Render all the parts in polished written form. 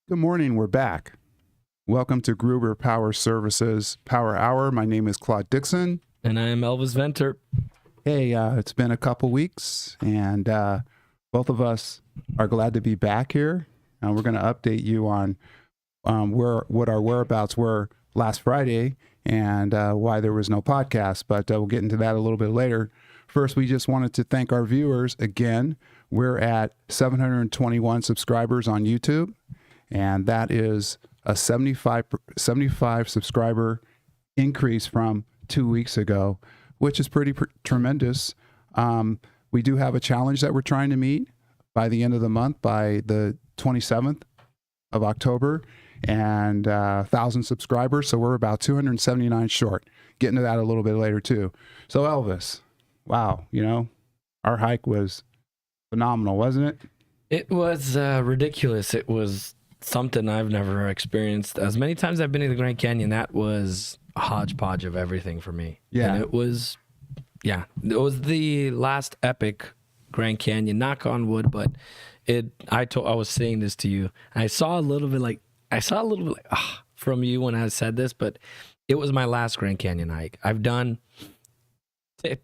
Good morning, we're back. Welcome to Gruber Power Services Power Hour. My name is Claude Dixon. And I am 𝐓𝐢𝐦𝐿. Hey, it's been a couple weeks, and both of us are glad to be back here. And we're going to update you on what our whereabouts were last Friday and why there was no podcast, but we'll get into that a little bit later. First, we just wanted to thank our viewers again. We're at 721 subscribers on YouTube. And that is a 75 subscriber increase from 2 weeks ago, which is pretty tremendous. We do have a challenge that we're trying to meet by the end of the month, by the 27th of October, and 1,000 subscribers. So we're about 279 short. Get into that a little bit later too. So Elvis, wow, our hike was phenomenal, wasn't it? It was ridiculous. It was something I've never experienced. As many times I've been to the Grand Canyon, that was a hodgepodge of everything for me. Yeah. And it was the last epic Grand Canyon, knock on wood, but I was saying this to you. I saw a little bit like from you when I said this, but it was my last Grand Canyon hike. I've done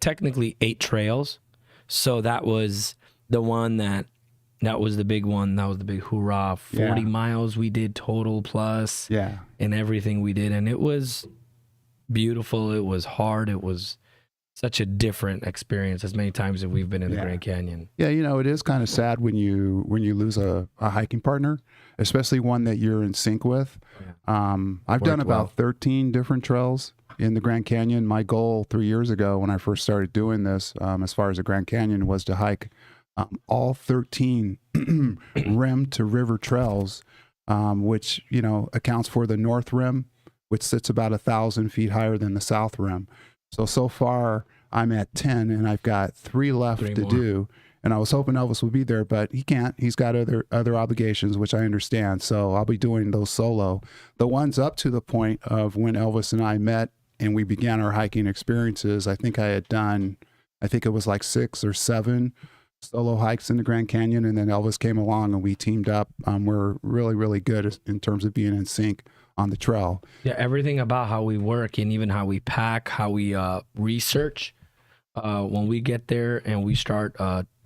technically 8 trails. So that was the one that was the big one. That was the big hoorah. 40 miles we did total plus. Yeah. And everything we did. And it was beautiful. It was hard. It was such a different experience as many times as we've been in the Grand Canyon. Yeah, it is kind of sad when you lose a hiking partner, especially one that you're in sync with. Yeah. I've done about 13 different trails in the Grand Canyon. My goal 3 years ago when I first started doing this, as far as the Grand Canyon, was to hike all 13 rim to river trails, which, accounts for the North Rim, which sits about 1,000 feet higher than the South Rim. So far I'm at 10 and I've got 3 left to do. And I was hoping Elvis would be there, but he can't. He's got other obligations, which I understand. So I'll be doing those solo. The ones up to the point of when Elvis and I met and we began our hiking experiences, I think it was like 6 or 7 solo hikes in the Grand Canyon, and then Elvis came along and we teamed up. We're really, really good in terms of being in sync on the trail. Yeah, everything about how we work and even how we pack, how we research when we get there and we start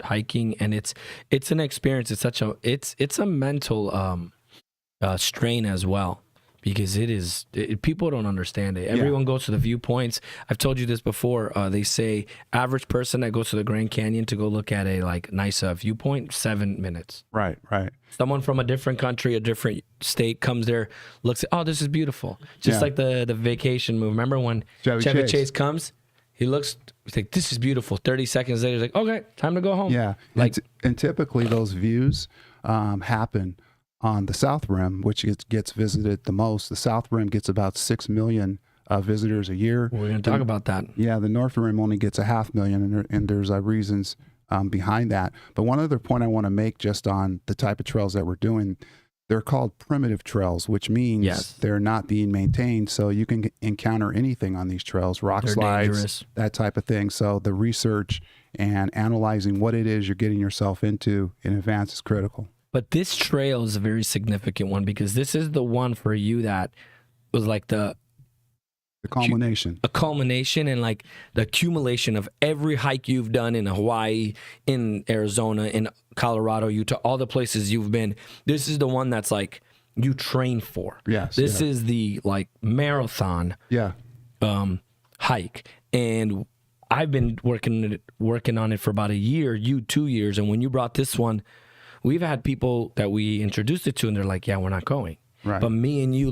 hiking, and it's an experience. It's a mental strain as well. Because people don't understand it. Everyone goes to the viewpoints. I've told you this before. They say average person that goes to the Grand Canyon to go look at a nice viewpoint, 7 minutes. Right. Someone from a different country, a different state comes there, looks at, oh, this is beautiful. Just like the vacation movie. Remember when Chevy Chase comes? He looks, he's like, this is beautiful. 30 seconds later, he's like, okay, time to go home. Yeah. And typically those views happen on the South Rim, which gets visited the most. The South Rim gets about 6 million visitors a year. We're going to talk about that. Yeah, the North Rim only gets 500,000, and there's reasons behind that. But one other point I want to make just on the type of trails that we're doing, they're called primitive trails, which means they're not being maintained. So you can encounter anything on these trails, rock slides, dangerous, that type of thing. So the research and analyzing what it is you're getting yourself into in advance is critical. But this trail is a very significant one because this is the one for you that was like the culmination. A culmination and like the accumulation of every hike you've done in Hawaii, in Arizona, in Colorado, Utah, all the places you've been. This is the one that's like you train for. Yes. This is the marathon hike. And I've been working on it for about a year, 2 years. And when you brought this one, we've had people that we introduced it to, and they're like, yeah, we're not going. Right. But me and you,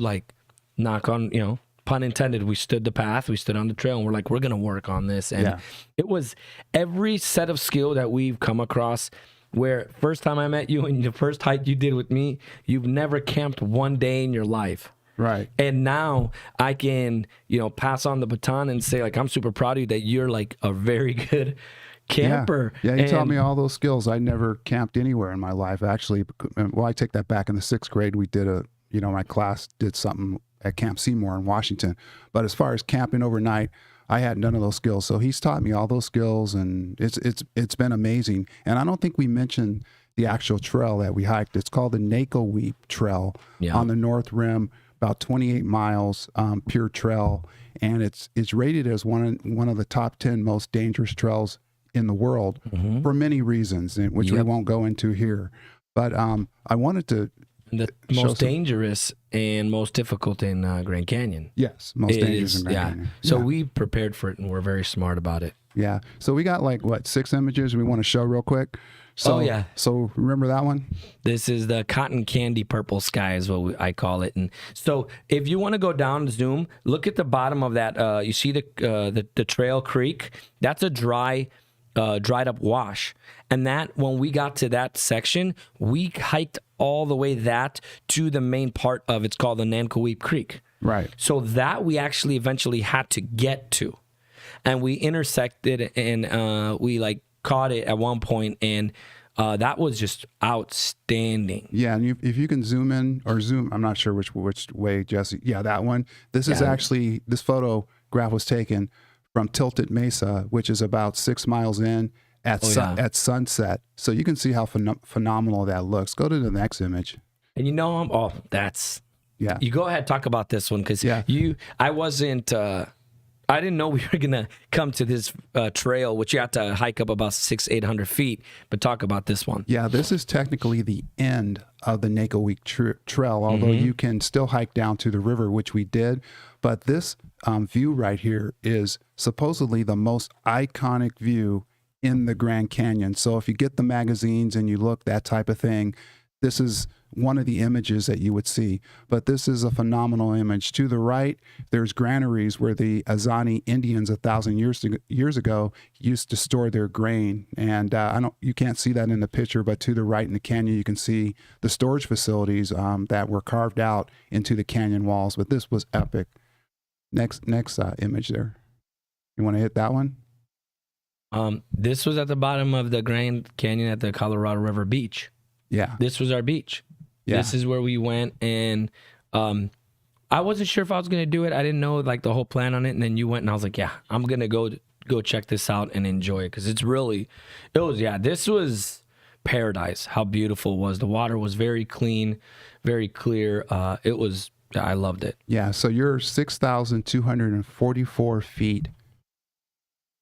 knock on, pun intended, we stood the path, we stood on the trail, and we're like, we're going to work on this. And it was every set of skill that we've come across where first time I met you and the first hike you did with me, you've never camped one day in your life. Right. And now I can, pass on the baton and say, I'm super proud of you that you're a very good camper. Yeah, you taught me all those skills. I never camped anywhere in my life. Actually, I take that back. In the 6th grade, we did my class did something at Camp Seymour in Washington. But as far as camping overnight, I had none of those skills. So he's taught me all those skills, and it's been amazing. And I don't think we mentioned the actual trail that we hiked. It's called the 𝐓𝐢𝐻𝐿 Trail on the North Rim, about 28 miles, pure trail, and it's rated as one of the top 10 most dangerous trails in the world for many reasons, which we won't go into here. But I wanted to the most dangerous and most difficult in Grand Canyon. Yes, most dangerous in Grand Canyon. So we prepared for it, and we're very smart about it. Yeah. So we got like 6 images we want to show real quick. So, So remember that one? This is the cotton candy purple sky is what I call it. And so if you want to go down, zoom, look at the bottom of that. You see the trail creek? That's a dried up wash. And that, when we got to that section, we hiked all the way to the main part of, it's called the 𝐓𝐻𝐿𝐻𝐿 Creek. Right. So that we actually eventually had to get to. And we intersected, and we caught it at one point, and that was just outstanding. Yeah, and if you can zoom in or zoom, I'm not sure which way, Jesse. Yeah, that one. This is actually, this photograph was taken from Tilted Mesa, which is about 6 miles in at sunset. So you can see how phenomenal that looks. Go to the next image. And that's... Yeah. You go ahead, talk about this one, because I wasn't... I didn't know we were going to come to this trail, which you have to hike up about 600-800 feet, but talk about this one. Yeah, this is technically the end of the 𝐓𝐻𝐿𝐻 Trail, although you can still hike down to the river, which we did. But this view right here is supposedly the most iconic view in the Grand Canyon. So if you get the magazines and you look, that type of thing, this is one of the images that you would see. But this is a phenomenal image. To the right, there's granaries where the 𝐓𝐢𝐻𝐸 Indians 1,000 years ago used to store their grain. And you can't see that in the picture, but to the right in the canyon, you can see the storage facilities that were carved out into the canyon walls. But this was epic. Next image there. You want to hit that one? This was at the bottom of the Grand Canyon at the Colorado River beach. Yeah. This was our beach. Yeah. This is where we went, and I wasn't sure if I was going to do it. I didn't know the whole plan on it, and then you went, and I was like, yeah, I'm going to go check this out and enjoy it, because this was paradise, how beautiful it was. The water was very clean, very clear. I loved it. Yeah, so you're 6,244 feet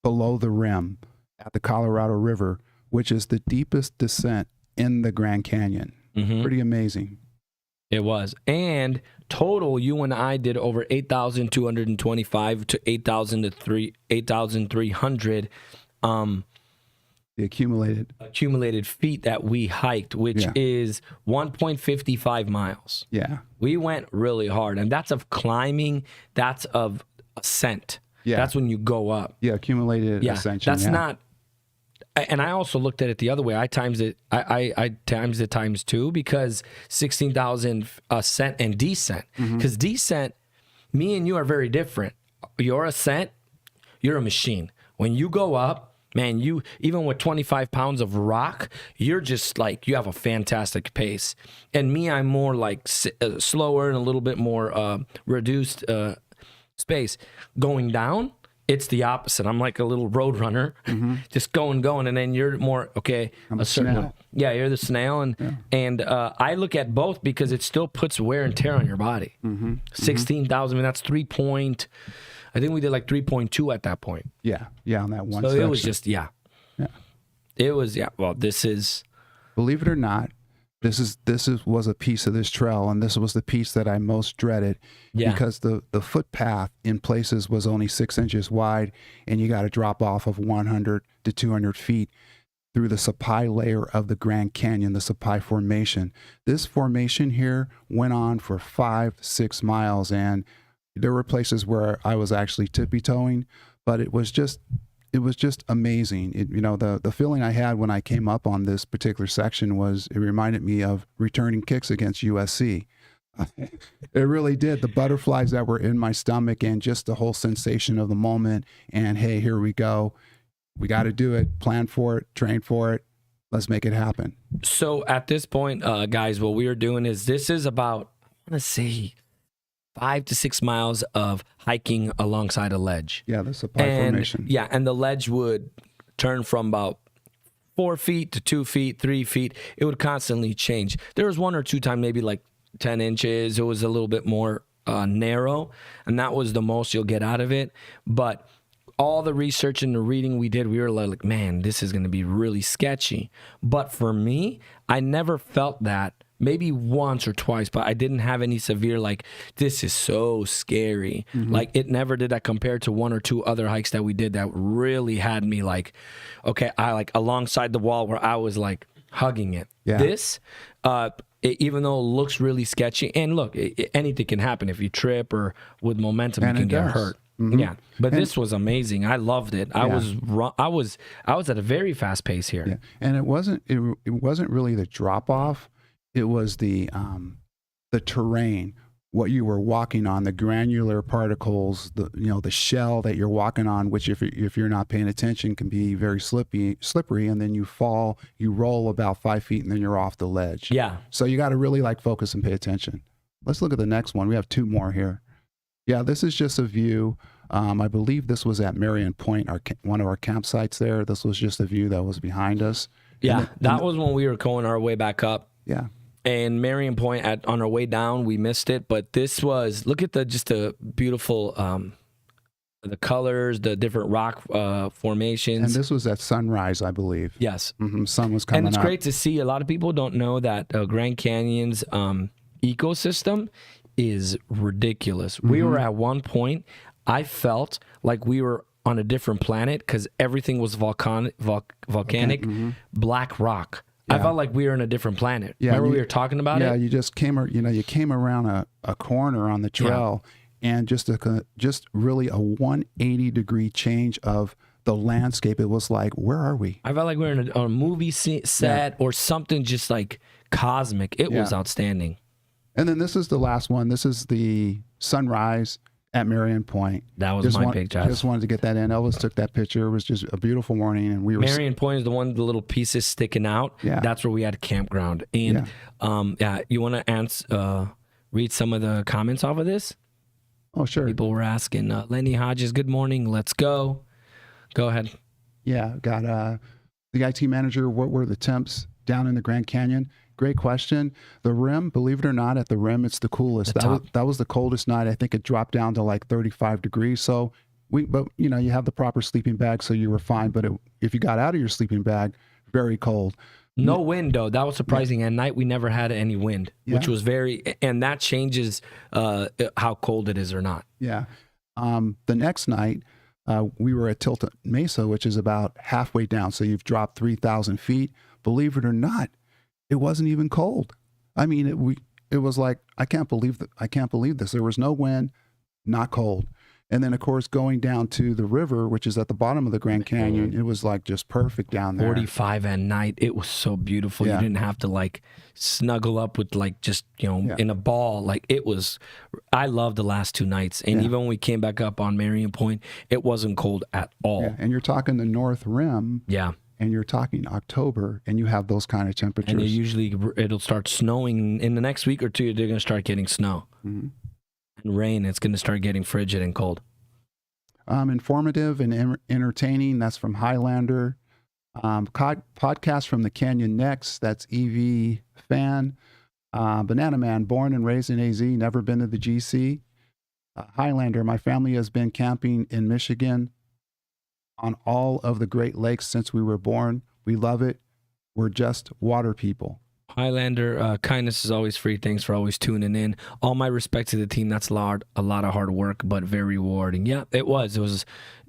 below the rim at the Colorado River, which is the deepest descent in the Grand Canyon. Pretty amazing. It was. And total, you and I did over 8,225 to 8,300 the accumulated feet that we hiked, which is 1.55 miles. Yeah. We went really hard, and that's of climbing, that's of ascent. Yeah. That's when you go up. Yeah, accumulated ascension. That's not. And I also looked at it the other way. I times it. I times it times 2, because 16,000 ascent and descent. Because descent, me and you are very different. Your ascent, you're a machine. When you go up, man, you, even with 25 pounds of rock, you're just you have a fantastic pace. And me, I'm more slower and a little bit more reduced space. Going down, it's the opposite. I'm like a little road runner, just going, and then you're more I'm a snail. Yeah, you're the snail, and I look at both because it still puts wear and tear on your body. 16,000. I mean, that's 3 point. I think we did 3.2 at that point. Yeah, on that one. So section. it was just It was Well, this is, believe it or not, this was a piece of this trail, and this was the piece that I most dreaded, because the footpath in places was only 6 inches wide, and you got to drop off of 100 to 200 feet through the Cepheid layer of the Grand Canyon, the Cepheid Formation. This formation here went on for 5-6 miles, and there were places where I was actually tippy-toeing, but it was just amazing. The feeling I had when I came up on this particular section was, it reminded me of returning kicks against USC. It really did. The butterflies that were in my stomach, and just the whole sensation of the moment. And hey, here we go. We got to do it. Plan for it. Train for it. Let's make it happen. So at this point, guys, what we are doing is, this is about, I want to say, 5 to 6 miles of hiking alongside a ledge. Yeah, the Cepheid Formation. Yeah, and the ledge would turn from about 4 feet to 2 feet, 3 feet. It would constantly change. There was 1 or 2 times, maybe like 10 inches. It was a little bit more narrow, and that was the most you'll get out of it. But all the research and the reading we did, we were like, man, this is going to be really sketchy. But for me, I never felt that. Maybe once or twice, but I didn't have any severe, like, this is so scary. Like, it never did that compared to 1 or 2 other hikes that we did that really had me like, okay, I like alongside the wall where I was like hugging it. Yeah. This, even though it looks really sketchy, and look, anything can happen if you trip or with momentum, And you can it get does. hurt. Yeah, but this was amazing. I loved it. I was at a very fast pace here. Yeah. And it wasn't really the drop off. It was the terrain, what you were walking on, the granular particles, the shell that you're walking on, which if you're not paying attention can be very slippery, and then you fall, you roll about 5 feet, and then you're off the ledge. Yeah. So you got to really like focus and pay attention. Let's look at the next one. We have 2 more here. Yeah, this is just a view. I believe this was at Marion Point, one of our campsites there. This was just a view that was behind us. Yeah, that was when we were going our way back up. Yeah. And Marion Point, on our way down, we missed it. But this was, look at the beautiful, the colors, the different rock formations. And this was at sunrise, I believe. Yes. Sun was coming up. And it's great to see. A lot of people don't know that Grand Canyon's ecosystem is ridiculous. We were at one point, I felt like we were on a different planet because everything was volcanic, black rock. I felt like we were in a different planet. Yeah, Remember we were talking about it? Yeah, you just came around a corner on the trail, and just really a 180-degree change of the landscape. It was like, where are we? I felt like we were in a movie set or something just like cosmic. It was outstanding. And then this is the last one. This is the sunrise at Marion Point. That was my picture. Just wanted to get that in. Elvis took that picture. It was just a beautiful morning, and we were. Marion Point is the one with the little pieces sticking out. Yeah. That's where we had a campground. And you want to read some of the comments off of this? Oh, sure. People were asking, Lenny Hodges, good morning. Let's go. Go ahead. Yeah, got the IT manager. What were the temps down in the Grand Canyon? Great question. The rim, believe it or not, at the rim, it's the coolest. That was the coldest night. I think it dropped down to like 35 degrees. So but you have the proper sleeping bag, so you were fine. But if you got out of your sleeping bag, very cold. No wind though. That was surprising. At night, we never had any wind, which was and that changes how cold it is or not. Yeah. The next night, we were at Tilted Mesa, which is about halfway down. So you've dropped 3,000 feet. Believe it or not, it wasn't even cold. I mean, it was like, I can't believe this. There was no wind, not cold. And then, of course, going down to the river, which is at the bottom of the Grand Canyon, it was like just perfect down there. 45 at night. It was so beautiful. Yeah. You didn't have to like snuggle up with like just, in a ball. Like it was, I loved the last 2 nights. And even when we came back up on Marion Point, it wasn't cold at all. Yeah. And you're talking the North Rim. Yeah. And you're talking October, and you have those kind of temperatures. And it'll start snowing in the next week or 2. They're going to start getting snow and rain. It's going to start getting frigid and cold. Informative and entertaining. That's from Highlander. Podcast from the Canyon Next. That's EV Fan. Banana Man, born and raised in AZ, never been to the GC. Highlander, my family has been camping in Michigan on all of the Great Lakes since we were born. We love it. We're just water people. Highlander, kindness is always free. Thanks for always tuning in. All my respect to the team. That's a lot of hard work, but very rewarding. Yeah, it was.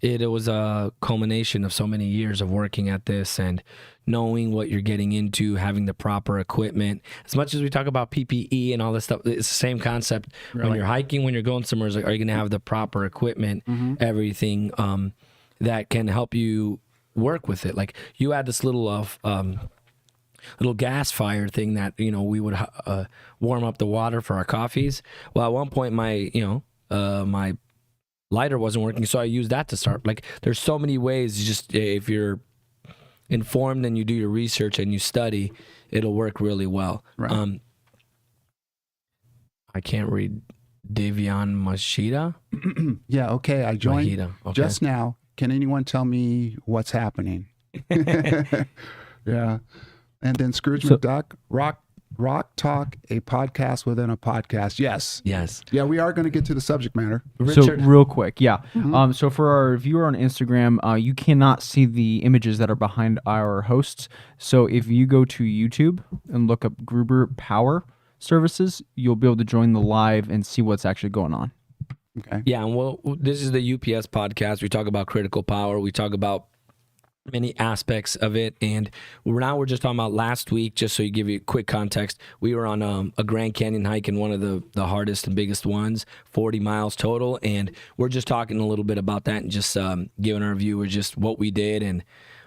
It was a culmination of so many years of working at this and knowing what you're getting into, having the proper equipment. As much as we talk about PPE and all this stuff, it's the same concept. Really? When you're hiking, when you're going somewhere, it's like, are you going to have the proper equipment, everything that can help you work with it? Like you had this little gas fire thing that we would warm up the water for our coffees. Well, at one point my my lighter wasn't working, so I used that to start. Like there's so many ways. Just if you're informed and you do your research and you study, it'll work really well. Right. I can't read Davion Mashida. Yeah. Okay. I joined just now. Can anyone tell me what's happening? Yeah. And then Scrooge So- McDuck, Rock Talk, a podcast within a podcast. Yes. Yes. Yeah, we are going to get to the subject matter. Richard. So real quick, yeah. So for our viewer on Instagram, you cannot see the images that are behind our hosts. So if you go to YouTube and look up Gruber Power Services, you'll be able to join the live and see what's actually going on. Okay. Yeah, and well, this is the UPS podcast. We talk about critical power. We talk about many aspects of it, and we're just talking about last week. Just so you give you quick context, we were on a Grand Canyon hike, in one of the hardest and biggest ones, 40 miles total, and we're just talking a little bit about that and just giving our viewers just what we did and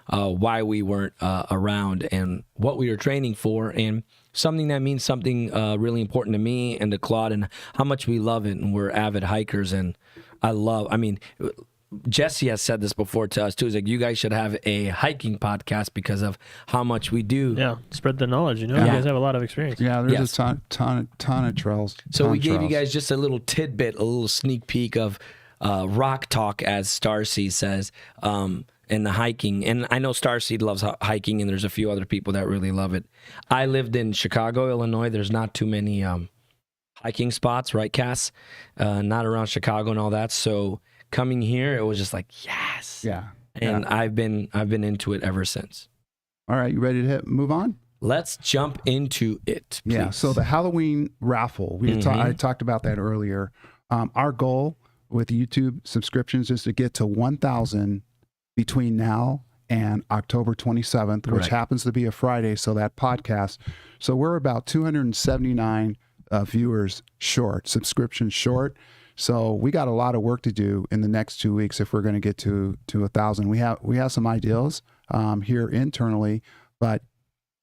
why we weren't around and what we were training for, and something that means something really important to me and to Claude, and how much we love it, and we're avid hikers. And I mean, Jesse has said this before to us too. He's like, you guys should have a hiking podcast because of how much we do. Yeah, spread the knowledge. You know, Yeah. you guys have a lot of experience. Yeah, there's Yes. a ton of trails. So ton we of gave you trails. guys just a little tidbit, a little sneak peek of Rock Talk, as Starseed says, and the hiking. And I know Starseed loves hiking, and there's a few other people that really love it. I lived in Chicago, Illinois. There's not too many hiking spots, right, Cass? Not around Chicago and all that. So coming here, it was just like, yes. Yeah. And I've been into it ever since. All right, you ready to move on? Let's jump into it. Please. Yeah. So the Halloween raffle, I talked about that earlier. Our goal with YouTube subscriptions is to get to 1,000 between now and October 27th, which Correct. happens to be a Friday. So that podcast. So we're about 279 viewers short, subscriptions short. So we got a lot of work to do in the next 2 weeks if we're going to get to 1,000. We have some ideas here internally, but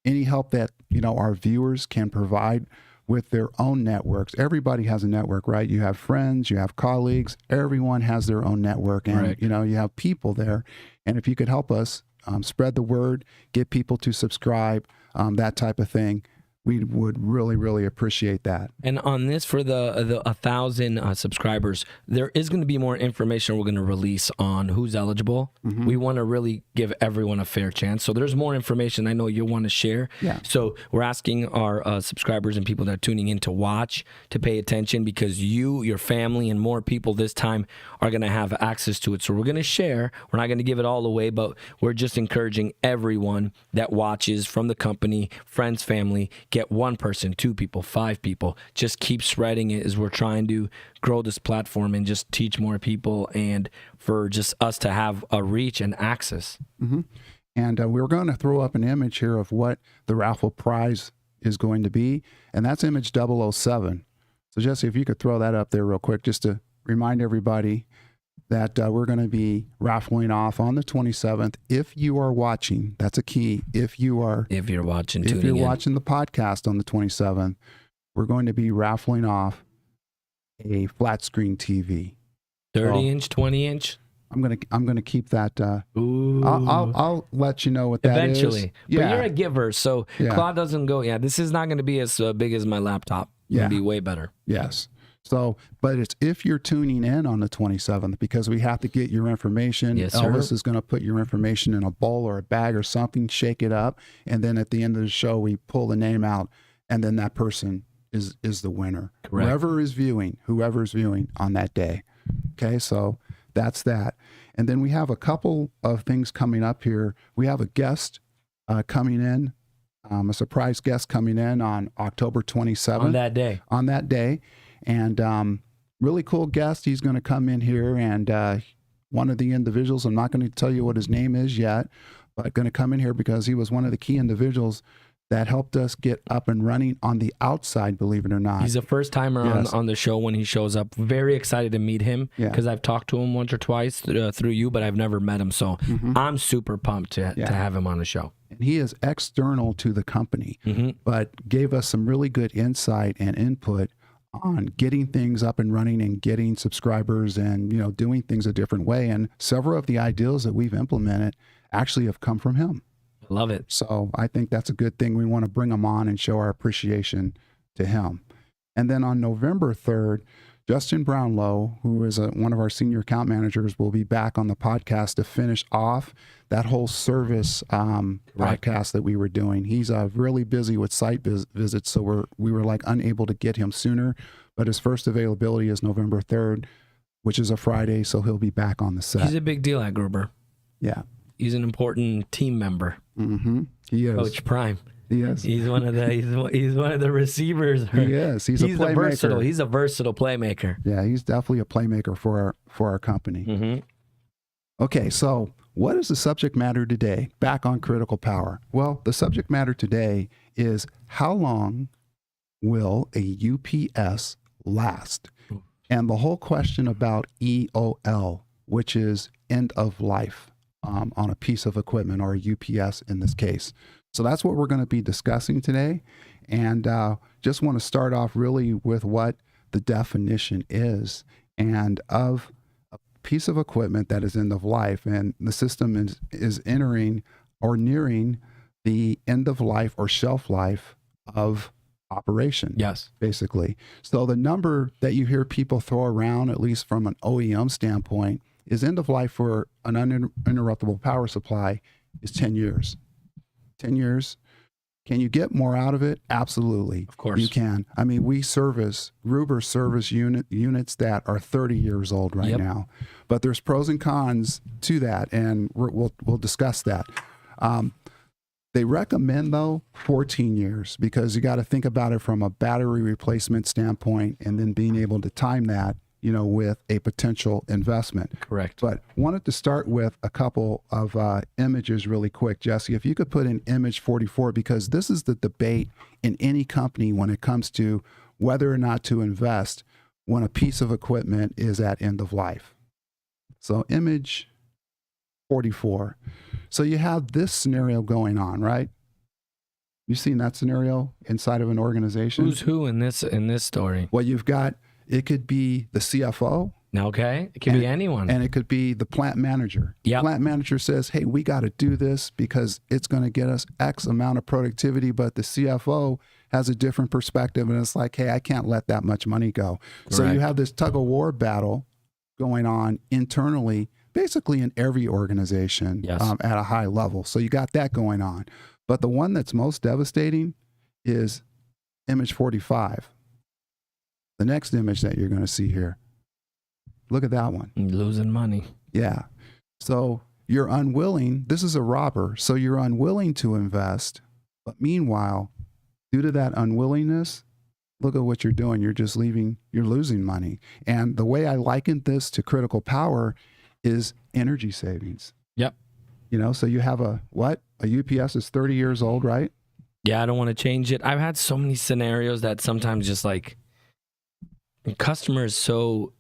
any help that our viewers can provide with their own networks. Everybody has a network, right? You have friends, you have colleagues. Everyone has their own network, and Right. you have people there. And if you could help us spread the word, get people to subscribe, that type of thing, we would really, really appreciate that. And on this, for the 1,000 subscribers, there is going to be more information we're going to release on who's eligible. We want to really give everyone a fair chance. So there's more information I know you'll want to share. Yeah. So we're asking our subscribers and people that are tuning in to watch, to pay attention, because you, your family, and more people this time are going to have access to it. So we're going to share. We're not going to give it all away, but we're just encouraging everyone that watches from the company, friends, family, get one person, 2 people, 5 people. Just keep spreading it as we're trying to grow this platform and just teach more people, and for just us to have a reach and access. And we're going to throw up an image here of what the raffle prize is going to be, and that's image 007. So Jesse, if you could throw that up there real quick, just to remind everybody that we're going to be raffling off on the 27th. If you are watching, that's a key. If you're watching, if tuning you're in. watching the podcast on the 27th, we're going to be raffling off a flat screen TV. 30-inch, 20-inch? I'm gonna keep that. Ooh. I'll let you know what that is. Eventually. But you're a giver, so Yeah. Claude doesn't go, this is not going to be as big as my laptop. It's going to be way better. Yes. So, but it's if you're tuning in on the 27th, because we have to get your information. Yes, sir. Elvis is going to put your information in a bowl or a bag or something, shake it up, and then at the end of the show, we pull the name out, and then that person is the winner. Correct. Whoever is viewing on that day. Okay, so that's that. And then we have a couple of things coming up here. We have a guest coming in, a surprise guest coming in on October 27th. On that day. And really cool guest. He's going to come in here, and one of the individuals, I'm not going to tell you what his name is yet, but going to come in here because he was one of the key individuals that helped us get up and running on the outside, believe it or not. He's a first timer on the show when he shows up. Very excited to meet him because I've talked to him once or twice through you, but I've never met him. So I'm super pumped to have him on the show. And he is external to the company, but gave us some really good insight and input on getting things up and running and getting subscribers and, doing things a different way. And several of the ideas that we've implemented actually have come from him. Love it. So I think that's a good thing. We want to bring him on and show our appreciation to him. And then on November 3rd, Justin Brownlow, who is one of our senior account managers, will be back on the podcast to finish off that whole service podcast that we were doing. He's really busy with site visits, so we were like unable to get him sooner. But his first availability is November 3rd, which is a Friday, so he'll be back on the set. He's a big deal at Gruber. Yeah. He's an important team member. Mm-hmm. He is. Coach Prime. He is. He's one of the he's one of the receivers. He is. He's a playmaker. He's a versatile playmaker. Yeah, he's definitely a playmaker for our company. Mm-hmm. Okay, so what is the subject matter today? Back on critical power. Well, the subject matter today is how long will a UPS last? And the whole question about EOL, which is end of life on a piece of equipment, or a UPS in this case. So that's what we're going to be discussing today. And just want to start off really with what the definition is and of a piece of equipment that is end of life. And the system is entering or nearing the end of life or shelf life of operation. Yes. Basically. So the number that you hear people throw around, at least from an OEM standpoint, is end of life for an uninterruptible power supply is 10 years. 10 years. Can you get more out of it? Absolutely. Of course. You can. I mean, Gruber service units that are 30 years old right now. But there's pros and cons to that, and we'll discuss that. They recommend, though, 14 years, because you got to think about it from a battery replacement standpoint, and then being able to time that, with a potential investment. Correct. But wanted to start with a couple of images really quick. Jesse, if you could put in image 44, because this is the debate in any company when it comes to whether or not to invest when a piece of equipment is at end of life. So image 44. So you have this scenario going on, right? You've seen that scenario inside of an organization? Who's who in this story? Well, you've got, it could be the CFO. Okay. It could be anyone. And it could be the plant manager. Yep. Plant manager says, hey, we got to do this because it's going to get us X amount of productivity. But the CFO has a different perspective. And it's like, hey, I can't let that much money go. Correct. So you have this tug of war battle going on internally, basically in every organization. Yes. At a high level. So you got that going on. But the one that's most devastating is image 45. The next image that you're going to see here. Look at that one. Losing money. Yeah. So you're unwilling. This is a robber. So you're unwilling to invest. But meanwhile, due to that unwillingness, look at what you're doing. You're just you're losing money. And the way I likened this to critical power is energy savings. Yep. So you have a UPS is 30 years old, right? Yeah, I don't want to change it. I've had so many scenarios that sometimes just like customers so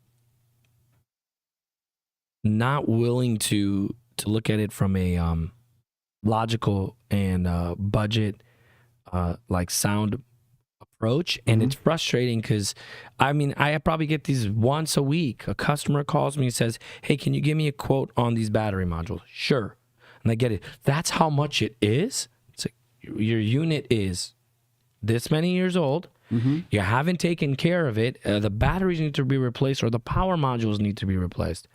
not willing to look at it from a logical and budget like sound approach. And it's frustrating because I probably get these once a week. A customer calls me and says, hey, can you give me a quote on these battery modules? Sure. And I get it. That's how much it is. It's like your unit is this many years old. You haven't taken care of it. The batteries need to be replaced, or the power modules need to be replaced.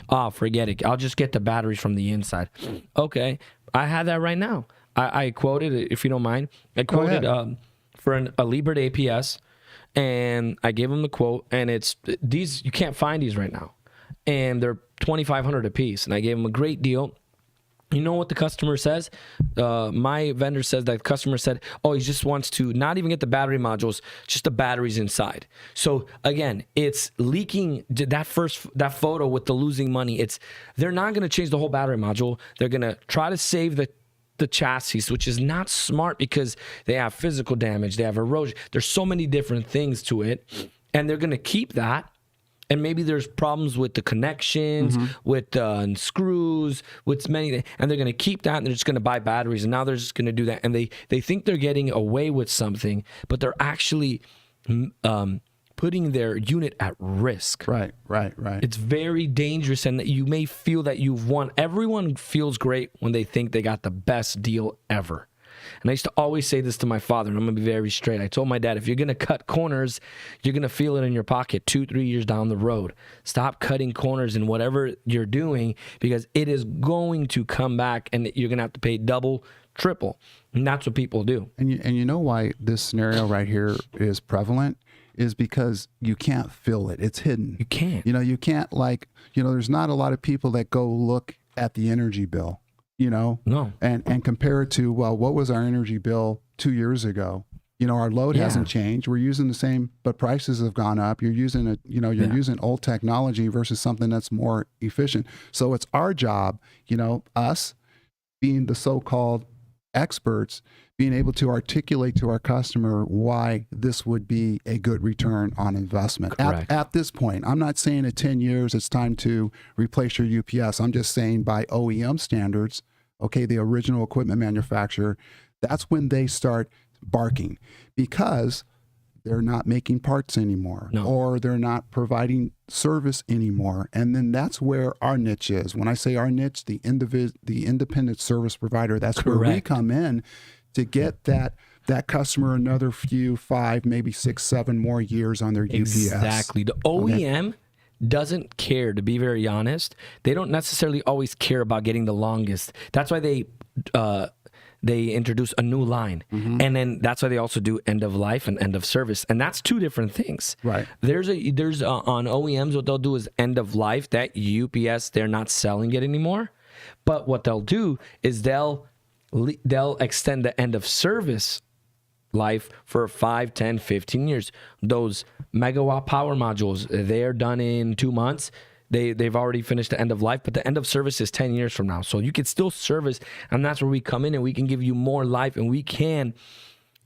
Oh, forget it. I'll just get the batteries from the inside. Okay. I have that right now. I quoted, if you don't mind, I quoted for a Liebert APS, and I gave them the quote, and it's these, you can't find these right now. And they're $2,500 a piece. And I gave them a great deal. You know what the customer says? My vendor says that the customer said, oh, he just wants to not even get the battery modules, just the batteries inside. So again, it's leaking that photo with the losing money. They're not going to change the whole battery module. They're going to try to save the chassis, which is not smart because they have physical damage, they have erosion. There's so many different things to it. And they're going to keep that. And maybe there's problems with the connections, with screws, with many, and they're going to keep that, and they're just going to buy batteries, and now they're just going to do that. And they think they're getting away with something, but they're actually putting their unit at risk. Right. It's very dangerous, and you may feel that you've won. Everyone feels great when they think they got the best deal ever. And I used to always say this to my father, and I'm going to be very straight. I told my dad, if you're going to cut corners, you're going to feel it in your pocket 2-3 years down the road. Stop cutting corners in whatever you're doing, because it is going to come back and you're going to have to pay double, triple. And that's what people do. And you know why this scenario right here is prevalent is because you can't feel it. It's hidden. You can't. You can't there's not a lot of people that go look at the energy bill, No. and compare it to, well, what was our energy bill 2 years ago? Our load hasn't changed. We're using the same, but prices have gone up. You're using using old technology versus something that's more efficient. So it's our job, us being the so-called experts, being able to articulate to our customer why this would be a good return on investment. At this point, I'm not saying at 10 years it's time to replace your UPS. I'm just saying by OEM standards, okay, the original equipment manufacturer, that's when they start barking, because they're not making parts anymore, or they're not providing service anymore. And then that's where our niche is. When I say our niche, the independent service provider, that's where we come in to get that customer another few, 5, maybe 6, 7 more years on their UPS. Exactly. The OEM doesn't care, to be very honest. They don't necessarily always care about getting the longest. That's why they introduce a new line. And then that's why they also do end of life and end of service. And that's two different things. Right. There's on OEMs, what they'll do is end of life. That UPS, they're not selling it anymore. But what they'll do is they'll extend the end of service life for 5, 10, 15 years. Those megawatt power modules, they're done in 2 months. They've already finished the end of life, but the end of service is 10 years from now. So you can still service, and that's where we come in, and we can give you more life, and we can.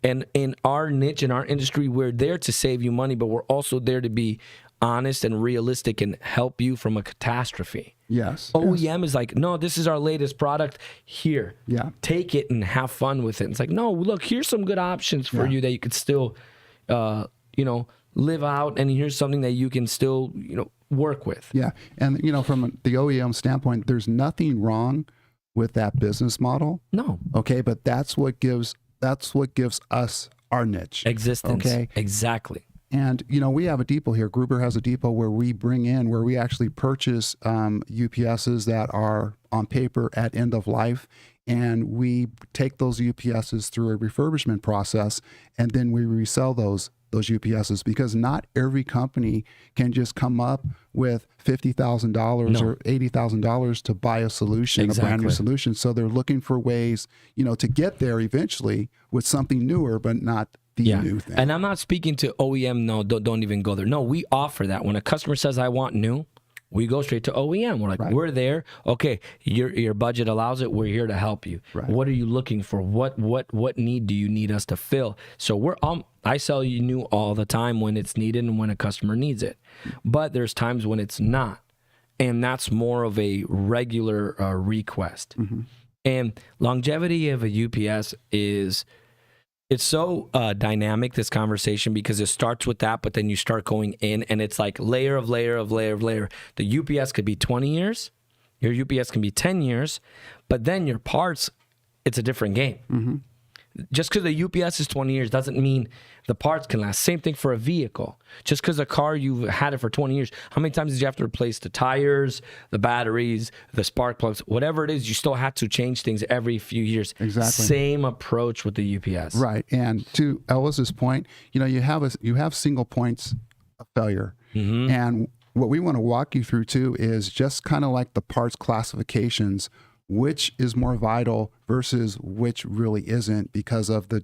And in our niche, in our industry, we're there to save you money, but we're also there to be honest and realistic and help you from a catastrophe. Yes. OEM is like, no, this is our latest product. Here, take it and have fun with it. And it's like, no, look, here's some good options for you that you could still, live out, and here's something that you can still, work with. Yeah. And, from the OEM standpoint, there's nothing wrong with that business model. No. Okay. But that's what gives us our niche. Existence. Okay. Exactly. And, we have a depot here. Gruber has a depot where we actually purchase UPSs that are on paper at end of life. And we take those UPSs through a refurbishment process, and then we resell those UPSs, because not every company can just come up with $50,000 or $80,000 to buy a solution, a brand new solution. So they're looking for ways, to get there eventually with something newer, but not the new thing. And I'm not speaking to OEM. No, don't even go there. No, we offer that. When a customer says, I want new, we go straight to OEM. We're like, we're there. Okay, your budget allows it. We're here to help you. Right. What are you looking for? What need do you need us to fill? So I sell you new all the time when it's needed and when a customer needs it. But there's times when it's not. And that's more of a regular request. And longevity of a UPS it's so dynamic, this conversation, because it starts with that, but then you start going in, and it's like layer of layer of layer of layer. The UPS could be 20 years. Your UPS can be 10 years. But then your parts, it's a different game. Just because the UPS is 20 years doesn't mean the parts can last. Same thing for a vehicle. Just because a car, you've had it for 20 years, how many times did you have to replace the tires, the batteries, the spark plugs, whatever it is, you still had to change things every few years. Exactly. Same approach with the UPS. Right. And to Ellis's point, you have single points of failure. And what we want to walk you through too is just kind of like the parts classifications, which is more vital versus which really isn't, because of the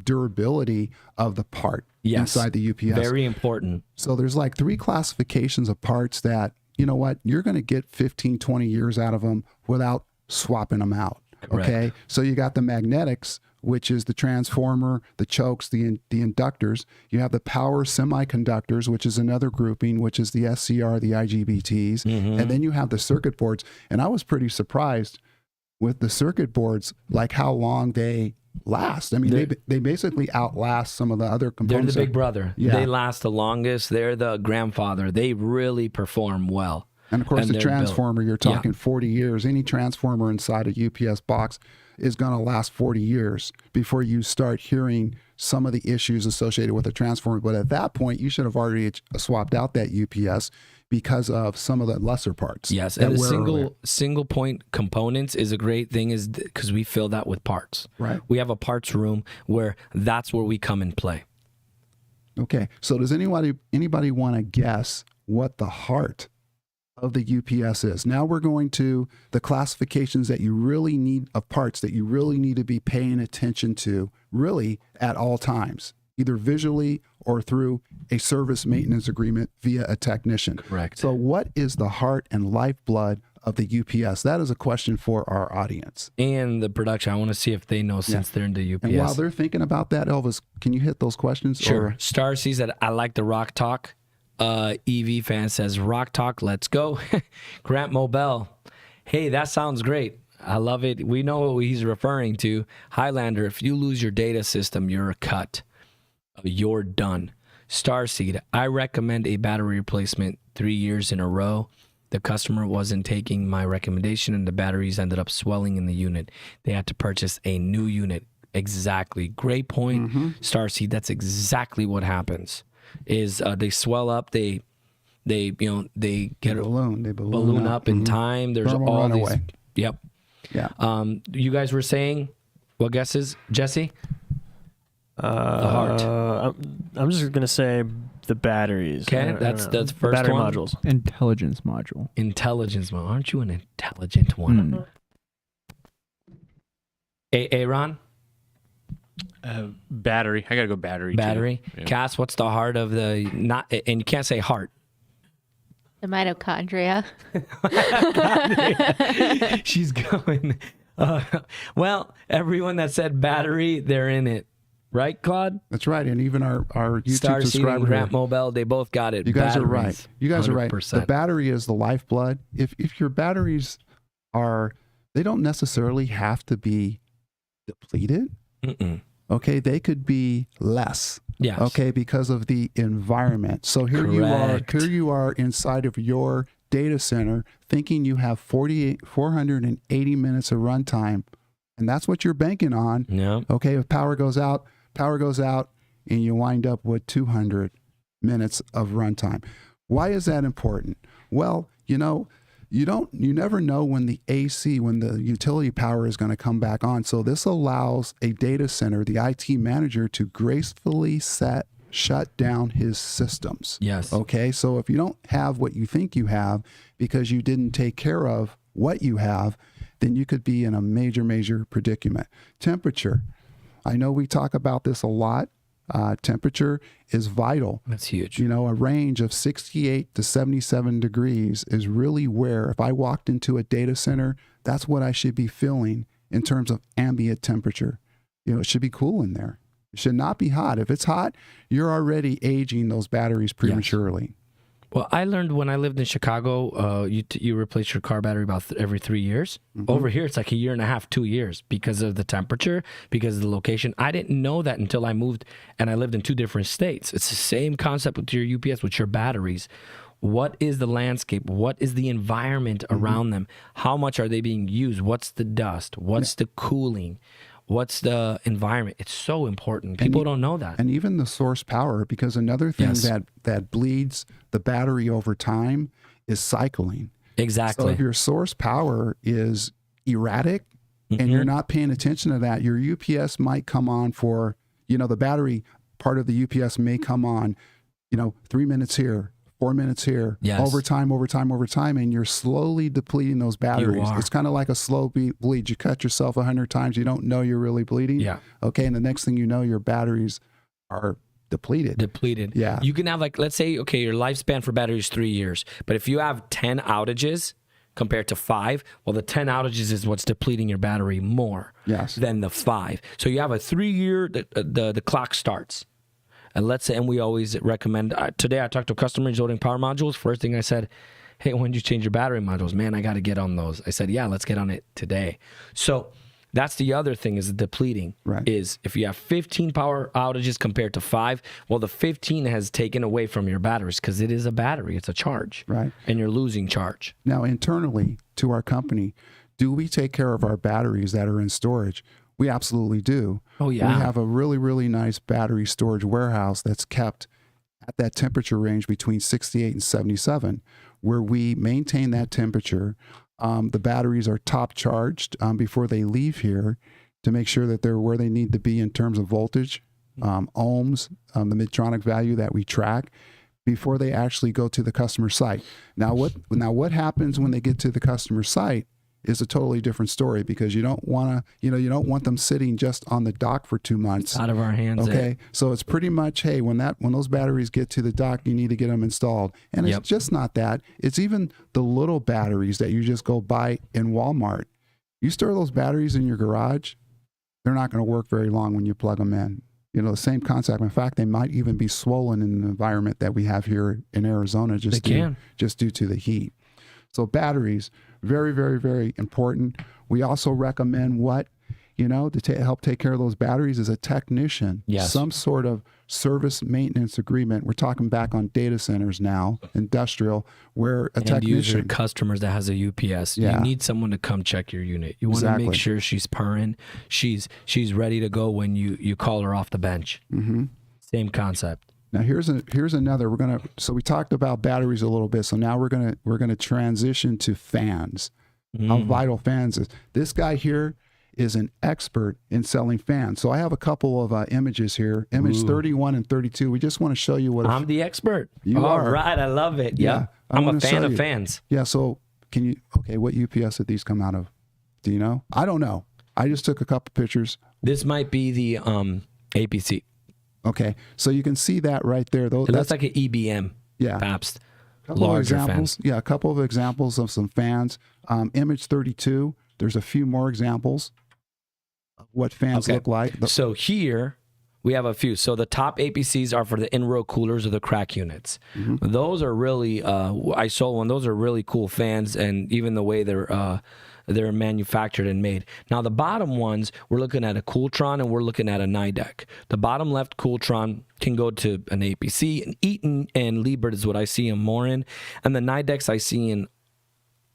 durability of the part inside the UPS. Very important. So there's like 3 classifications of parts that, you're going to get 15, 20 years out of them without swapping them out. Correct. Okay. So you got the magnetics, which is the transformer, the chokes, the inductors. You have the power semiconductors, which is another grouping, which is the SCR, the IGBTs. And then you have the circuit boards. And I was pretty surprised with the circuit boards, like how long they last. I mean, they basically outlast some of the other components. They're the big brother. Yeah. They last the longest. They're the grandfather. They really perform well. And of course, the transformer, you're talking 40 years. Any transformer inside a UPS box, is going to last 40 years before you start hearing some of the issues associated with the transformer. But at that point, you should have already swapped out that UPS because of some of the lesser parts. Yes, that and the wear away. single point components is a great thing, is because we fill that with parts. Right. We have a parts room where that's where we come and play. Okay, so does anybody want to guess what the heart of the UPS is? Now we're going to the classifications that you really need of parts that you really need to be paying attention to really at all times, either visually or through a service maintenance agreement via a technician. Correct. So what is the heart and lifeblood of the UPS? That is a question for our audience. And the production, I want to see if they know since they're into UPS. And while they're thinking about that, Elvis, can you hit those questions? Sure. Or- Star sees that I like the Rock Talk. EV fan says, Rock Talk, let's go. Grant Mobile, hey, that sounds great. I love it. We know what he's referring to. Highlander, if you lose your data system, you're a cut. You're done. Starseed, I recommend a battery replacement 3 years in a row. The customer wasn't taking my recommendation and the batteries ended up swelling in the unit. They had to purchase a new unit. Exactly. Great point, Starseed. That's exactly what happens. Is they swell up, they get They balloon up in time. There's Thermal all runaway. these. Yep. Yeah. You guys were saying, what guesses, Jesse? The heart. I'm just gonna say the batteries. Okay, I don't that's know. the first battery one. modules. Intelligence module. Intelligence. Well, aren't you an intelligent one? Aaron? Battery. I gotta go battery. too. Battery. Yeah. Cass, what's the heart of the not? And you can't say heart. The mitochondria. She's going. Well, everyone that said battery, they're in it, right, Claude? That's right. And even our YouTube Starseed and subscriber, Grant Mobile, they both got it. you guys are right. Batteries, You guys are right. 100%. The battery is the lifeblood. If your batteries are, they don't necessarily have to be depleted. Mm-mm. Okay, they could be less. Yes. Okay, because of the environment. So here Correct. you are inside of your data center thinking you have 480 minutes of runtime, and that's what you're banking on. Yeah. Okay, if power goes out, and you wind up with 200 minutes of runtime. Why is that important? Well, you never know when the AC, when the utility power is going to come back on. So this allows a data center, the IT manager, to gracefully shut down his systems. Yes. Okay, so if you don't have what you think you have because you didn't take care of what you have, then you could be in a major predicament. Temperature. I know we talk about this a lot. Temperature is vital. That's huge. A range of 68 to 77 degrees is really where, if I walked into a data center, that's what I should be feeling in terms of ambient temperature. It should be cool in there. It should not be hot. If it's hot, you're already aging those batteries prematurely. Well, I learned when I lived in Chicago, you replace your car battery about every 3 years. Mm-hmm. Over here, it's like 1.5 years, 2 years because of the temperature, because of the location. I didn't know that until I moved and I lived in 2 different states. It's the same concept with your UPS, with your batteries. What is the landscape? What is the environment around them? How much are they being used? What's the dust? What's the cooling? What's the environment? It's so important. People don't know that. And even the source power, because another thing Yes. that bleeds the battery over time is cycling. Exactly. So if your source power is erratic and you're not paying attention to that, your UPS might come on for, the battery part of the UPS may come on, 3 minutes here, 4 minutes here, Yes. over time, and you're slowly depleting those batteries. are. It's kind of like a slow bleed. You cut yourself 100 times, you don't know you're really bleeding. Yeah. Okay, and the next thing you know, your batteries are depleted. Yeah. You can have let's say, your lifespan for battery is 3 years. But if you have 10 outages compared to 5, well, the 10 outages is what's depleting your battery more Yes. than the 5. So you have a 3 year, the clock starts. And let's say, and we always recommend, today I talked to a customer who's loading power modules. First thing I said, hey, when did you change your battery modules? Man, I got to get on those. I said, yeah, let's get on it today. So that's the other thing, is the depleting. Right. Is if you have 15 power outages compared to 5, well, the 15 has taken away from your batteries because it is a battery. It's a charge. Right. And you're losing charge. Now, internally to our company, do we take care of our batteries that are in storage? We absolutely do. Oh, yeah. We have a really, really nice battery storage warehouse that's kept at that temperature range between 68 and 77, where we maintain that temperature. The batteries are top charged before they leave here to make sure that they're where they need to be in terms of voltage, ohms, the Midtronic value that we track before they actually go to the customer site. Now what happens when they get to the customer site is a totally different story, because you don't want to, you don't want them sitting just on the dock for 2 months. Out of our hands. Okay. So it's pretty much, hey, when those batteries get to the dock, you need to get them installed. And it's just not that. It's even the little batteries that you just go buy in Walmart. You store those batteries in your garage, they're not going to work very long when you plug them in. The same concept. In fact, they might even be swollen in the environment that we have here in Arizona just due to the heat. So batteries, very, very, very important. We also recommend to help take care of those batteries is a technician. Yes. Some sort of service maintenance agreement. We're talking back on data centers now, industrial, where a End user technician. customers that has a UPS. Yeah. You need someone to come check your unit. You want to make sure she's purring. She's ready to go when you call her off the bench. Mm-hmm. Same concept. Now here's another. So we talked about batteries a little bit. So now we're gonna transition to fans. How vital fans is. This guy here is an expert in selling fans. So I have a couple of images here. Image 31 and 32. We just want to show you what I'm the expert. You All are. right, I love it. Yeah, I I'm a wanna fan show of you. fans. Yeah. So what UPS did these come out of? Do you know? I don't know. I just took a couple pictures. This might be the APC. Okay. So you can see that right there. It looks like an EBM. Yeah. Pabst. Couple of Larger examples. fans. Yeah, a couple of examples of some fans. Image 32. There's a few more examples of what fans look like. So here we have a few. So the top APCs are for the in-row coolers or the crack units. Mm-hmm. Those are really, I sold one. Those are really cool fans, and even the way they're manufactured and made. Now the bottom ones, we're looking at a Cooltron and we're looking at a Nidec. The bottom left Cooltron can go to an APC, and Eaton and Liebert is what I see them more in, and the Nidecs I see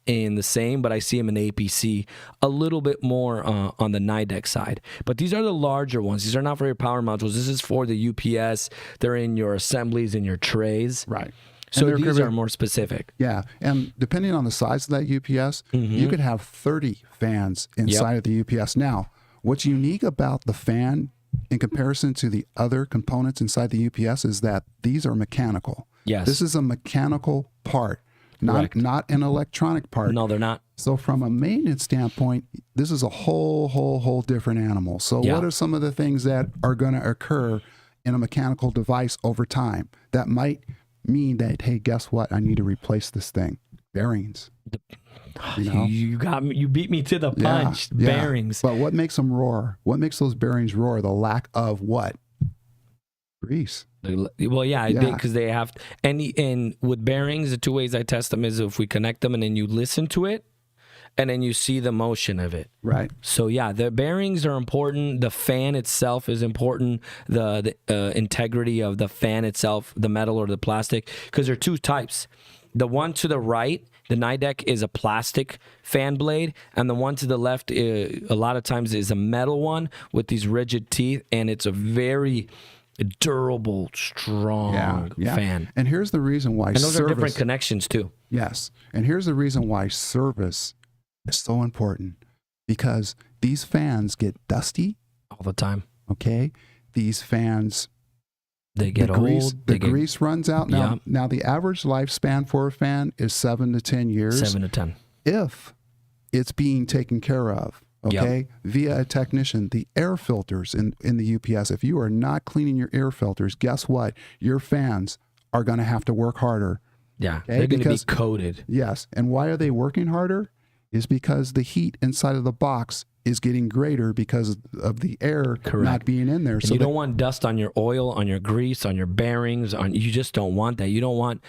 in the same, but I see them in APC a little bit more on the Nidec side. But these are the larger ones. These are not for your power modules. This is for the UPS. They're in your assemblies and your trays. Right. So And these are more specific. Yeah, and depending on the size of that UPS, you could have 30 fans inside of the UPS. Now, what's unique about the fan in comparison to the other components inside the UPS is that these are mechanical. Yes. This is a mechanical part, Correct. not an electronic part. No, they're not. So from a maintenance standpoint, this is a whole different animal. So what are some of the things that are going to occur in a mechanical device over time that might mean that, hey, guess what? I need to replace this thing. Bearings. You got me. You beat me to the punch. Yeah. Bearings. But what makes them roar? What makes those bearings roar? The lack of what? Grease. Well, yeah, because they have and with bearings, the two ways I test them is if we connect them and then you listen to it, and then you see the motion of it. Right. So yeah, the bearings are important. The fan itself is important. The integrity of the fan itself, the metal or the plastic, because there are two types. The one to the right, the Nidec, is a plastic fan blade, and the one to the left, a lot of times, is a metal one with these rigid teeth, and it's a very durable, strong fan. And here's the reason why. And those are different connections too. Yes. And here's the reason why service is so important, because these fans get dusty all the time. Okay. These fans, they get old. The grease runs out. Now the average lifespan for a fan is 7 to 10 years. 7 to 10. If it's being taken care of, okay, via a technician. The air filters in the UPS, if you are not cleaning your air filters, guess what? Your fans are going to have to work harder. Yeah, okay? They're going to be coated. Yes. And why are they working harder? Is because the heat inside of the box is getting greater because of the air not being in there. And so you don't want dust on your oil, on your grease, on your bearings. You just don't want that. You don't want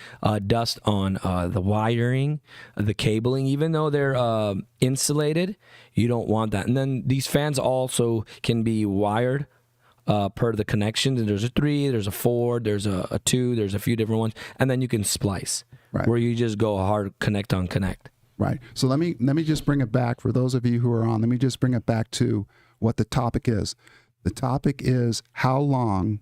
dust on the wiring, the cabling. Even though they're insulated, you don't want that. And then these fans also can be wired per the connections. And there's a 3, there's a 4, there's a 2, there's a few different ones. And then you can splice, where you just go hard connect on connect. Right. So let me just bring it back for those of you who are on. Let me just bring it back to what the topic is. The topic is how long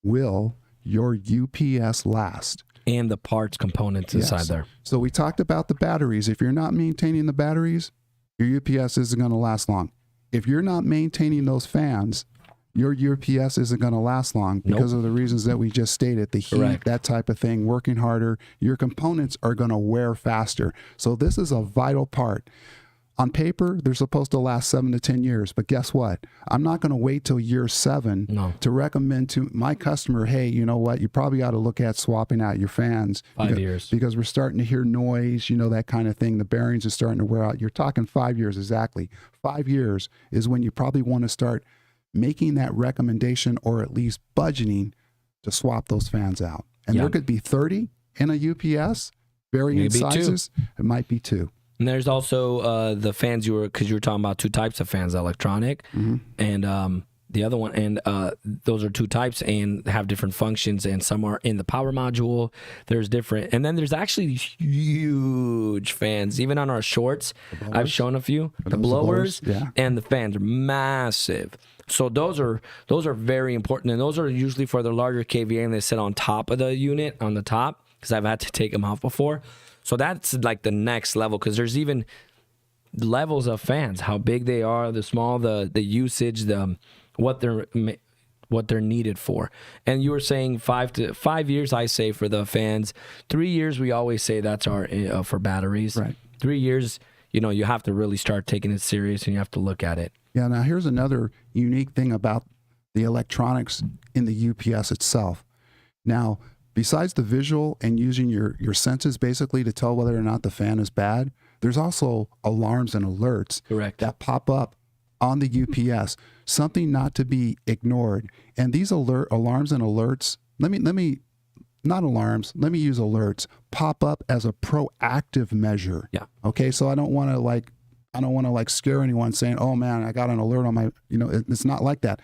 will your UPS last? And the parts components inside there. So we talked about the batteries. If you're not maintaining the batteries, your UPS isn't going to last long. If you're not maintaining those fans, your UPS isn't going to last long because of the reasons that we just stated, the heat, Correct. that type of thing, working harder. Your components are going to wear faster. So this is a vital part. On paper, they're supposed to last 7 to 10 years, but guess what? I'm not going to wait till year 7 to recommend to my customer, hey, you know what? You probably ought to look at swapping out your fans. 5 years. Because we're starting to hear noise, that kind of thing. The bearings are starting to wear out. You're talking 5 years exactly. 5 years is when you probably want to start making that recommendation or at least budgeting to swap those fans out. And there could be 30 in a UPS, varying sizes. It might be 2. And there's also the fans because you were talking about 2 types of fans, electronic and the other one. And those are 2 types and have different functions. And some are in the power module. There's different. And then there's actually huge fans. Even on our shorts, I've shown a few. The blowers and the fans are massive. So those are very important. And those are usually for the larger KVA and they sit on top of the unit on the top because I've had to take them off before. So that's like the next level because there's even levels of fans, how big they are, the small, the usage, what they're needed for. And you were saying 5 years, I say for the fans. 3 years, we always say that's our for batteries. Right. 3 years, you have to really start taking it serious and you have to look at it. Yeah. Now here's another unique thing about the electronics in the UPS itself. Now, besides the visual and using your senses basically to tell whether or not the fan is bad, there's also alarms and alerts that pop up on the UPS, something not to be ignored. And these alarms and alerts, let me not alarms, let me use alerts, pop up as a proactive measure. Yeah. Okay, so I don't want to scare anyone saying, oh man, I got an alert on my, it's not like that.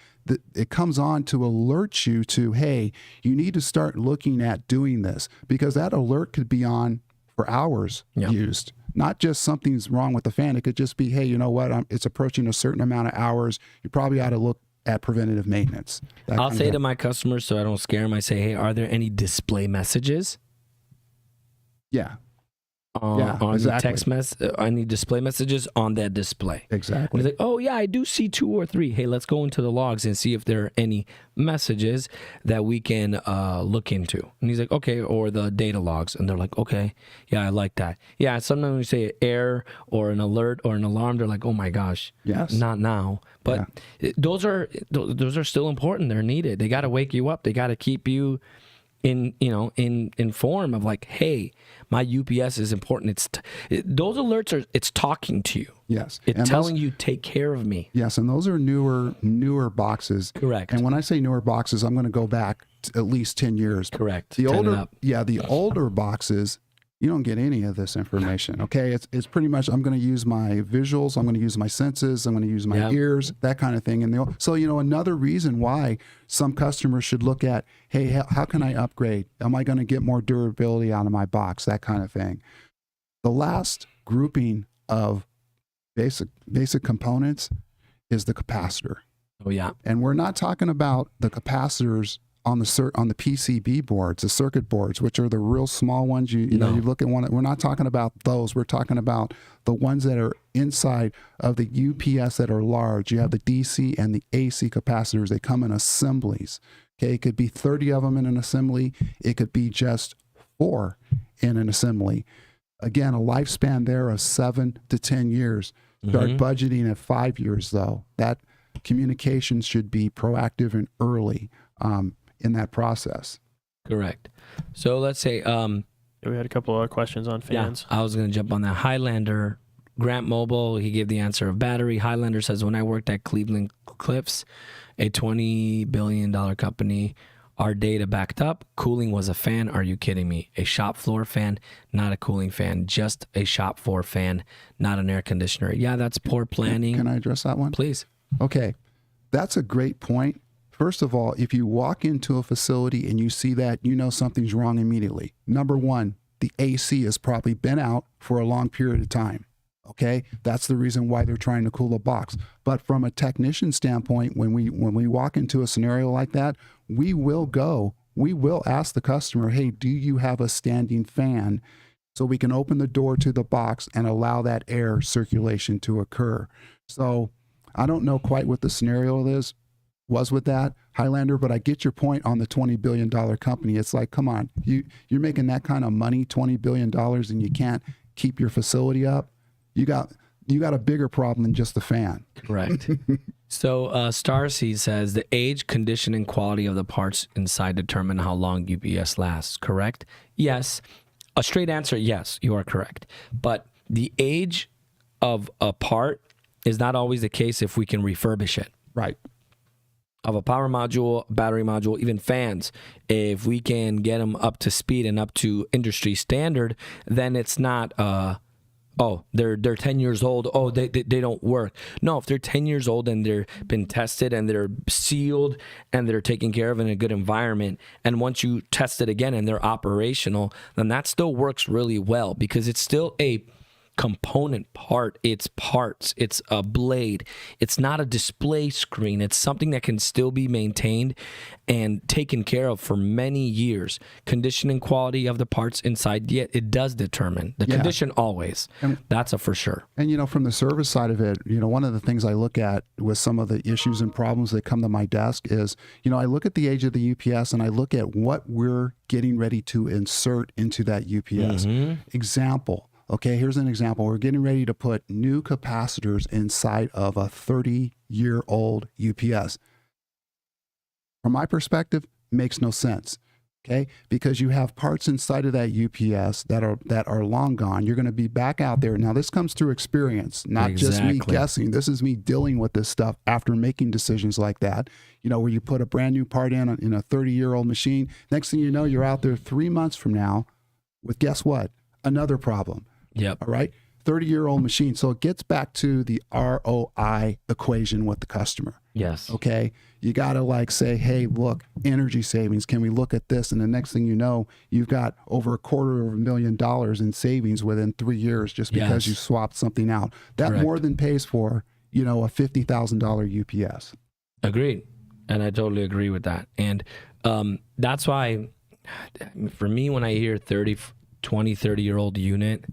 It comes on to alert you to, hey, you need to start looking at doing this because that alert could be on for hours used. Not just something's wrong with the fan. It could just be, hey, you know what? It's approaching a certain amount of hours. You probably ought to look at preventative maintenance. I'll say to my customers so I don't scare them, I say, hey, are there any display messages? Yeah. On exactly. text message, any display messages on that display. Exactly. And he's like, oh yeah, I do see 2 or 3. Hey, let's go into the logs and see if there are any messages that we can look into. And he's like, okay, or the data logs. And they're like, okay, yeah, I like that. Yeah, sometimes when we say error or an alert or an alarm, they're like, oh my gosh, not now. But those are still important. They're needed. They got to wake you up. They got to keep you in form of like, hey, my UPS is important. Those alerts it's talking to you. Yes. It's telling you take care of me. Yes, and those are newer boxes. Correct. And when I say newer boxes, I'm going to go back at least 10 years. Correct. The older boxes, you don't get any of this information. Okay, it's pretty much I'm going to use my visuals, I'm going to use my senses, I'm going to use my ears, that kind of thing. And so another reason why some customers should look at, hey, how can I upgrade? Am I going to get more durability out of my box? That kind of thing. The last grouping of basic components is the capacitor. Oh yeah, and we're not talking about the capacitors on the PCB boards, the circuit boards, which are the real small ones. You look at one. We're not talking about those. We're talking about the ones that are inside of the UPS that are large. You have the DC and the AC capacitors. They come in assemblies. Okay, it could be 30 of them in an assembly. It could be just 4 in an assembly. Again, a lifespan there of 7 to 10 years. Start budgeting at 5 years, though. That communication should be proactive and early in that process. Correct. So let's say we had a couple other questions on fans. I was going to jump on that. Highlander, Grant Mobile, he gave the answer of battery. Highlander says, when I worked at Cleveland Cliffs, a $20 billion company, our data backed up. Cooling was a fan. Are you kidding me? A shop floor fan, not a cooling fan. Just a shop floor fan, not an air conditioner. Yeah, that's poor planning. Can I address that one? Please. Okay, that's a great point. First of all, if you walk into a facility and you see that, you know something's wrong immediately. Number one, the AC has probably been out for a long period of time. Okay, that's the reason why they're trying to cool the box. But from a technician standpoint, when we walk into a scenario like that, we will ask the customer, hey, do you have a standing fan? So we can open the door to the box and allow that air circulation to occur. So I don't know quite what the scenario was with that, Highlander, but I get your point on the $20 billion company. It's like, come on, you're making that kind of money, $20 billion, and you can't keep your facility up. You got a bigger problem than just the fan. Correct. So Starseed says the age, condition, and quality of the parts inside determine how long UPS lasts. Correct? Yes. A straight answer, yes, you are correct. But the age of a part is not always the case if we can refurbish it. Right. Of a power module, battery module, even fans, if we can get them up to speed and up to industry standard, then it's not oh, they're 10 years old. Oh, they don't work. No, if they're 10 years old and they're been tested and they're sealed and they're taken care of in a good environment, and once you test it again and they're operational, then that still works really well because it's still a component part. It's parts. It's a blade. It's not a display screen. It's something that can still be maintained and taken care of for many years. Condition and quality of the parts inside, yet it does determine the condition always. That's a for sure. And from the service side of it, one of the things I look at with some of the issues and problems that come to my desk is, I look at the age of the UPS and I look at what we're getting ready to insert into that UPS. Example. Okay, here's an example. We're getting ready to put new capacitors inside of a 30-year-old UPS. From my perspective, makes no sense. Okay, because you have parts inside of that UPS that are long gone. You're going to be back out there. Now, this comes through experience, not just me guessing. This is me dealing with this stuff after making decisions like that. Where you put a brand new part in a 30-year-old machine. Next thing you know, you're out there 3 months from now with, guess what? Another problem. Yep. All right. 30-year-old machine. So it gets back to the ROI equation with the customer. Yes. Okay. You got to say, hey, look, energy savings. Can we look at this? And the next thing you know, you've got over $250,000 in savings within 3 years just because you swapped something out. That more than pays for, a $50,000 UPS. Agreed. And I totally agree with that. And that's why, for me, when I hear 30-year-old unit,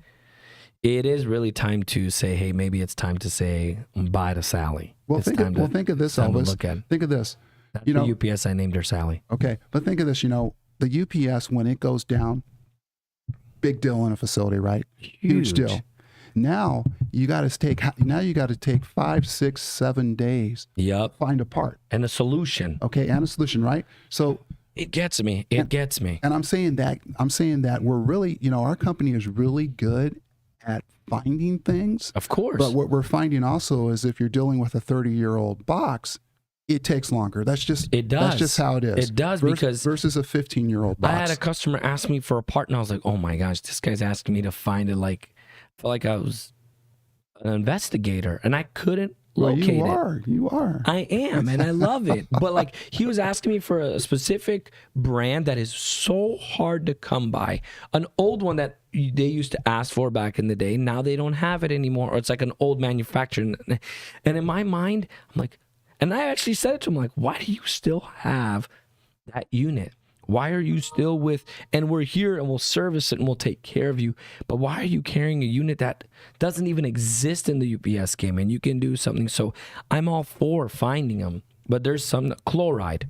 it is really time to say, hey, maybe it's time to say bye to Sally. Well, think of this, Elvis. Think of this. That's the UPS I named her Sally. Okay, but think of this. The UPS, when it goes down, big deal in a facility, right? Huge deal. Now you got to take 5, 6, 7 days. Yep. Find a part and a solution. Okay, and a solution, right? So it gets me. It gets me. And I'm saying that we're really, our company is really good at finding things. Of course. But what we're finding also is if you're dealing with a 30-year-old box, it takes longer. That's just how it is. It does versus a 15-year-old box. I had a customer ask me for a part, and I was like, "Oh my gosh, this guy's asking me to find it." I felt like I was an investigator, and I couldn't locate it. You are. I am, and I love it. But he was asking me for a specific brand that is so hard to come by. An old one that they used to ask for back in the day. Now they don't have it anymore, or it's like an old manufacturer. And in my mind, I'm like, and I actually said it to him, why do you still have that unit? Why are you still with, and we're here and we'll service it and we'll take care of you, but why are you carrying a unit that doesn't even exist in the UPS game and you can do something? So I'm all for finding them, but there's some chloride.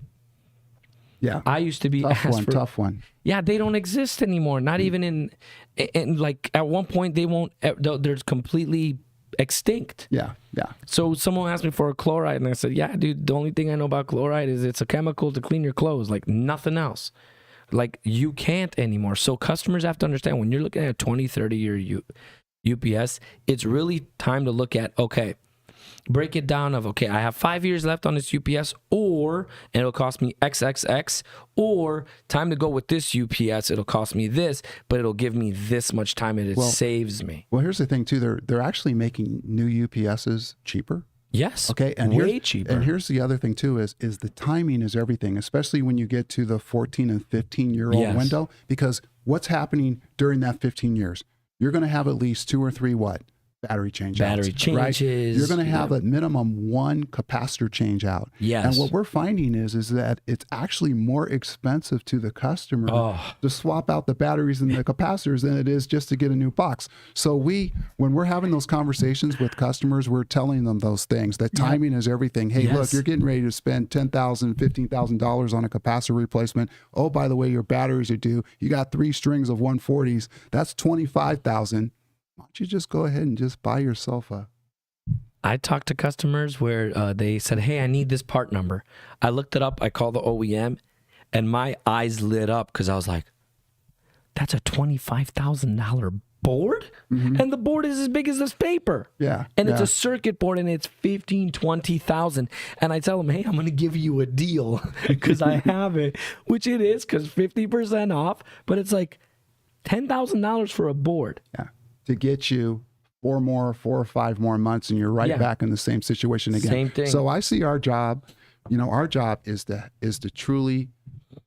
Yeah. I used to be tough one. Yeah, they don't exist anymore. Not even in at one point they're completely extinct. Yeah. So someone asked me for a chloride, and I said, yeah, dude, the only thing I know about chloride is it's a chemical to clean your clothes, nothing else. You can't anymore. So customers have to understand when you're looking at a 20, 30-year UPS, it's really time to look at, okay, break it down of, okay, I have 5 years left on this UPS, and it'll cost me XXX, or time to go with this UPS, it'll cost me this, but it'll give me this much time and it saves me. Well, here's the thing too, they're actually making new UPSs cheaper. Yes. Okay, and way cheaper. And here's the other thing too: is the timing is everything, especially when you get to the 14 and 15-year-old Yes. window. Because what's happening during that 15 years? You're going to have at least 2 or 3 battery change Battery outs, changes. right? You're going to have at minimum 1 capacitor change out. Yes. And what we're finding is that it's actually more expensive to the customer to swap out the batteries and the capacitors than it is just to get a new box. So when we're having those conversations with customers, we're telling them those things, that timing is everything. Hey, look, you're getting ready to spend $10,000, $15,000 on a capacitor replacement. Oh, by the way, your batteries are due. You got 3 strings of 140s. That's $25,000. Why don't you just go ahead and just buy yourself a... I talked to customers where they said, hey, I need this part number. I looked it up. I called the OEM, and my eyes lit up because I was like, that's a $25,000 board? And the board is as big as this paper. Yeah. And it's a circuit board, and it's $15,000, $20,000. And I tell them, hey, I'm going to give you a deal because I have it, which it is because 50% off. But it's like $10,000 for a board. Yeah. To get you 4 or 5 more months, and you're right back in the same situation again. Same thing. So I see our job, our job is to truly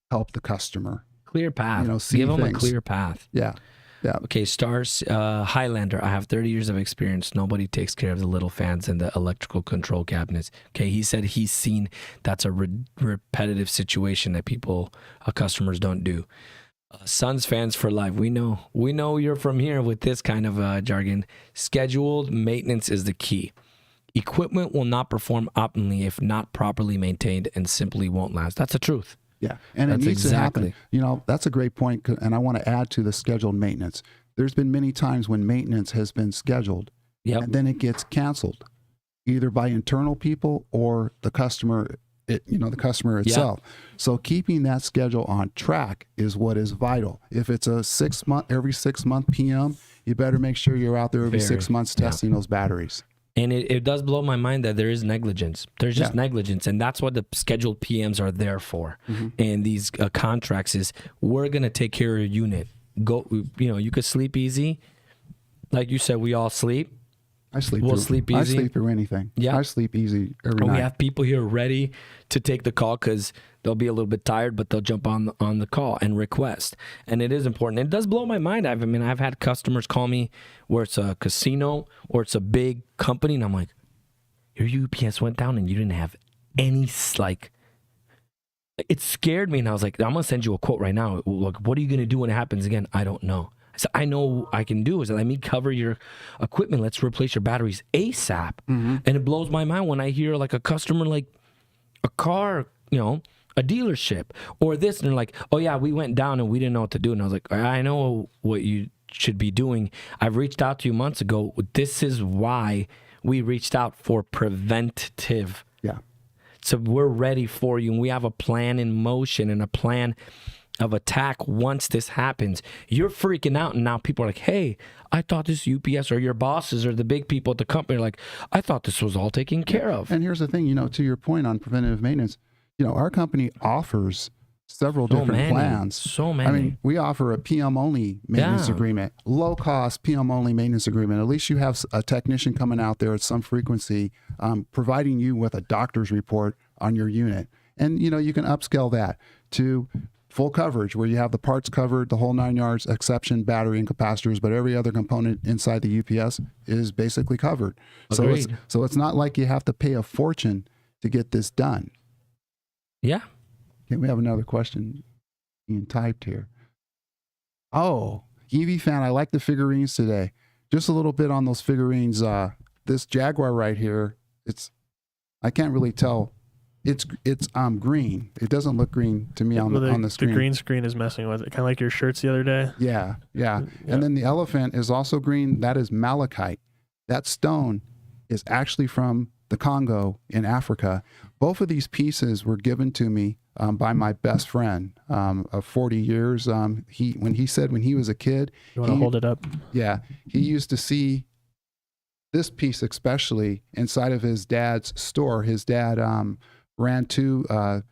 help the customer. Clear path. See give them things. a clear path. Yeah. Yeah. Okay, Stars, Highlander. I have 30 years of experience. Nobody takes care of the little fans and the electrical control cabinets. Okay, he said he's seen that's a repetitive situation that customers don't do. Suns fans for life. We know you're from here with this kind of jargon. Scheduled maintenance is the key. Equipment will not perform optimally if not properly maintained and simply won't last. That's the truth. Yeah, and That's it needs exactly. to happen. That's a great point, and I want to add to the scheduled maintenance. There's been many times when maintenance has been scheduled, and then it gets canceled, either by internal people or the customer. The customer itself. So keeping that schedule on track is what is vital. If it's a every 6 month PM, you better make sure you're out there every 6 months testing those batteries. And it does blow my mind that there is negligence. There's just negligence, and that's what the scheduled PMs are there for. And these contracts is, we're gonna take care of your unit. Go, you could sleep easy, like you said. We all sleep. I sleep. We'll sleep easy. I sleep through anything. Yeah, I sleep easy every night. We have people here ready to take the call because they'll be a little bit tired, but they'll jump on the call and request. And it is important. It does blow my mind. I've had customers call me where it's a casino or it's a big company, and I'm like, your UPS went down and you didn't have any it scared me, and I was like, I'm gonna send you a quote right now. Look, what are you gonna do when it happens again? I don't know. So I know what I can do is let me cover your equipment. Let's replace your batteries ASAP. And it blows my mind when I hear like a customer, like a car, a dealership or this, and they're like, oh yeah, we went down and we didn't know what to do. And I was like, I know what you should be doing. I've reached out to you months ago. This is why we reached out for preventative. Yeah. So we're ready for you, and we have a plan in motion and a plan of attack once this happens. You're freaking out, and now people are like, hey, I thought this UPS or your bosses or the big people at the company are like, I thought this was all taken care of. And here's the thing, to your point on preventative maintenance, our company offers several different plans. So many. I mean, we offer a PM-only maintenance agreement, low-cost PM-only maintenance agreement. At least you have a technician coming out there at some frequency, providing you with a doctor's report on your unit. And, you can upscale that to full coverage, where you have the parts covered, the whole 9 yards, exception battery and capacitors, but every other component inside the UPS is basically covered. Agreed. So it's not like you have to pay a fortune to get this done. Yeah. Okay, we have another question being typed here. Oh, EV fan, I like the figurines today. Just a little bit on those figurines. This Jaguar right here, I can't really tell. It's green. It doesn't look green to me on the screen. The green screen is messing with it, kind of like your shirts the other day. Yeah. And then the elephant is also green. That is malachite. That stone is actually from the Congo in Africa. Both of these pieces were given to me by my best friend of 40 years. When he was a kid. You want to hold it up? Yeah. He used to see this piece especially inside of his dad's store. His dad ran 2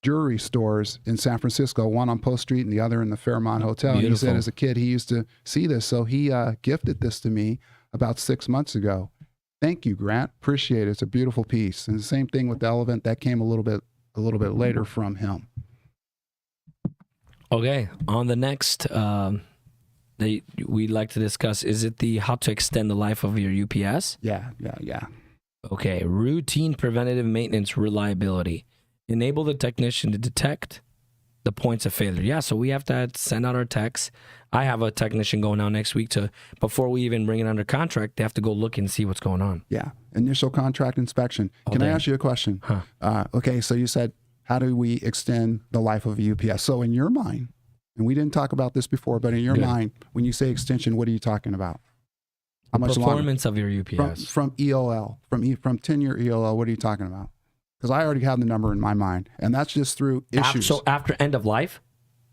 jewelry stores in San Francisco, one on Post Street and the other in the Fairmont Hotel. And he said as a kid he used to see this. So he gifted this to me about 6 months ago. Thank you, Grant. Appreciate it. It's a beautiful piece. And the same thing with the elephant. That came a little bit later from him. Okay, on the next that we'd like to discuss, is it the how to extend the life of your UPS? Yeah. Okay, routine preventative maintenance reliability. Enable the technician to detect the points of failure. Yeah, so we have to send out our techs. I have a technician going out next week before we even bring it under contract, they have to go look and see what's going on. Yeah, initial contract inspection. Can I ask you a question? Okay, so you said, how do we extend the life of a UPS? So in your mind, and we didn't talk about this before, but in your mind, when you say extension, what are you talking about? How much performance of your UPS from EOL, from 10-year EOL? What are you talking about? Because I already have the number in my mind, and that's just through issues. So after end of life?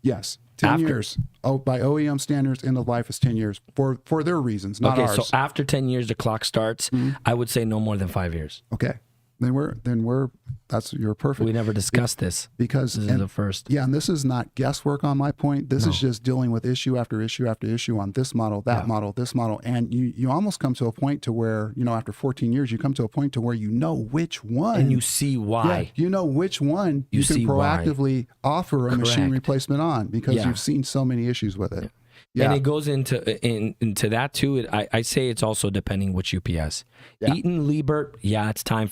Yes, 10 years. Oh, by OEM standards, end of life is 10 years for their reasons, not ours. So after 10 years, the clock starts. I would say no more than 5 years. Okay. You're perfect. We never discussed this because this is the first. Yeah, and this is not guesswork on my point. This is just dealing with issue after issue after issue on this model, that model, this model, and you almost come to a point to where after 14 years you come to a point to where you know which one, and you see why. Yeah, you know which one you can proactively offer a machine replacement on because you've seen so many issues with it. Yeah. And it goes into that too. I say it's also depending which UPS. Yeah. Eaton, Liebert, it's time.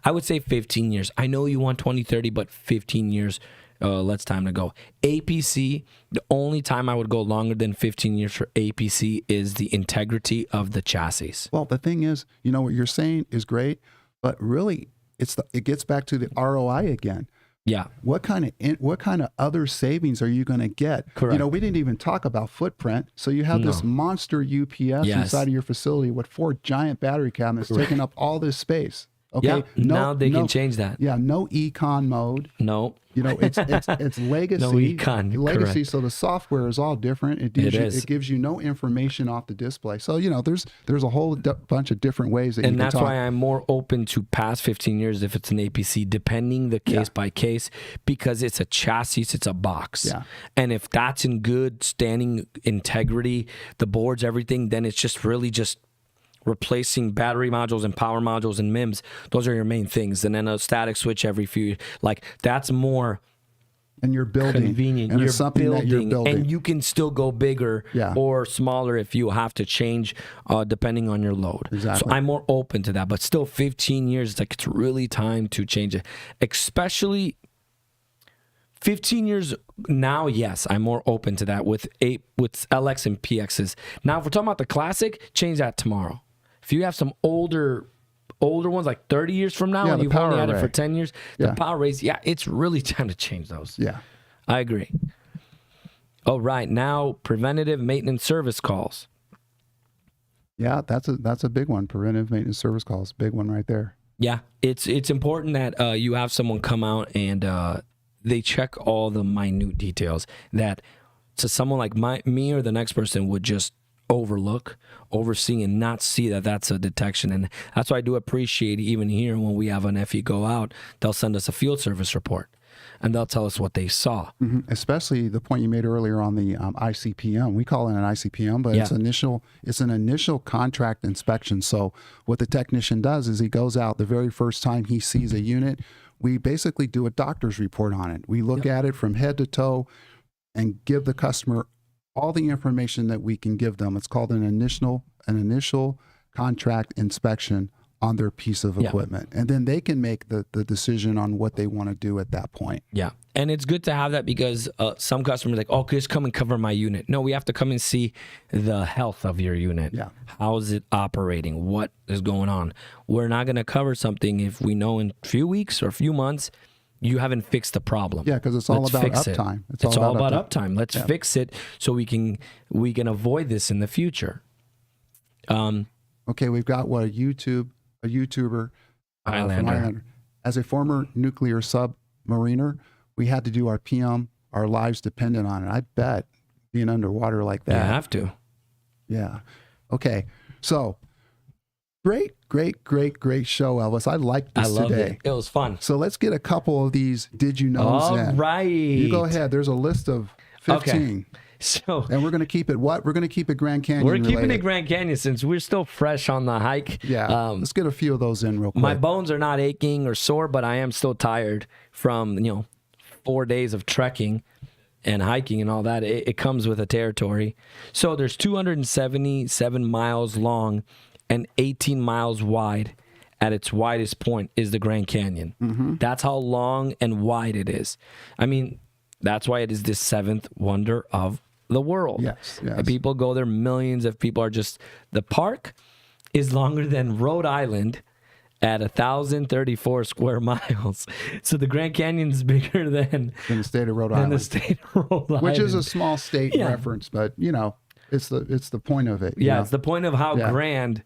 I would say 15 years. I know you want 20, 30, but 15 years, let's time to go. APC, the only time I would go longer than 15 years for APC is the integrity of the chassis. Well, the thing is, what you're saying is great, but really it gets back to the ROI again. Yeah. What kind of other savings are you going to get? Correct. We didn't even talk about footprint. So you have this monster UPS inside of your facility with 4 giant battery cabinets taking up all this space. Okay. Yeah. Now they can change that. Yeah. No econ mode. No. It's legacy. No econ. Legacy. Correct. So the software is all different. It gives you no information off the display. So there's a whole bunch of different ways that you can talk. And that's why I'm more open to past 15 years if it's an APC, depending the case by case, because it's a chassis, it's a box. Yeah. And if that's in good standing integrity, the boards, everything, then it's just really just replacing battery modules and power modules and MIMs. Those are your main things. And then a static switch every few, that's more and you're building convenient. And you're it's something that you're building. And you can still go bigger or smaller if you have to change depending on your load. Exactly. So I'm more open to that. But still 15 years, it's really time to change it. Especially 15 years now, yes, I'm more open to that with LX and PXs. Now, if we're talking about the classic, change that tomorrow. If you have some older ones, like 30 years from now, and you've only had it for 10 years, the power rays, it's really time to change those. Yeah. I agree. All right, now preventative maintenance service calls. Yeah, that's a big one. Preventive maintenance service calls, big one right there. Yeah, it's important that you have someone come out and they check all the minute details that to someone like me or the next person would just oversee and not see that that's a detection. And that's why I do appreciate even here when we have an FE go out, they'll send us a field service report and they'll tell us what they saw. Mm-hmm. Especially the point you made earlier on the ICPM. We call it an ICPM, but it's an initial contract inspection. So what the technician does is he goes out the very first time he sees a unit. We basically do a doctor's report on it. We look at it from head to toe and give the customer all the information that we can give them. It's called an initial contract inspection on their piece of equipment. And then they can make the decision on what they want to do at that point. Yeah. And it's good to have that because some customers are like, just come and cover my unit. No, we have to come and see the health of your unit. Yeah. How is it operating? What is going on? We're not going to cover something if we know in a few weeks or a few months you haven't fixed the problem. Yeah, because it's all about uptime. It's all about uptime. Let's fix it so we can avoid this in the future. Okay, we've got a YouTuber, Highlander. As a former nuclear submariner, we had to do our PM, our lives dependent on it. I bet being underwater like that. You have to. Yeah. Okay. So great show, Elvis. I liked this today. It was fun. So let's get a couple of these did you knows in. All right. You go ahead. There's a list of 15. Okay. So And we're going to keep it what? We're going to keep it Grand Canyon we're keeping related. it Grand Canyon since we're still fresh on the hike. Yeah, let's get a few of those in real quick. My bones are not aching or sore, but I am still tired from 4 days of trekking and hiking and all that. It comes with a territory. So there's 277 miles long and 18 miles wide. At its widest point is the Grand Canyon. That's how long and wide it is. I mean, that's why it is the seventh wonder of the world. Yes. And people go there. Millions of people are just. The park is longer than Rhode Island at 1,034 square miles. So the Grand Canyon is bigger than in the state of Rhode than Island, the state of Rhode Island, which is a small state Yeah. reference, but it's the point of it. Yeah, it's the point of how grand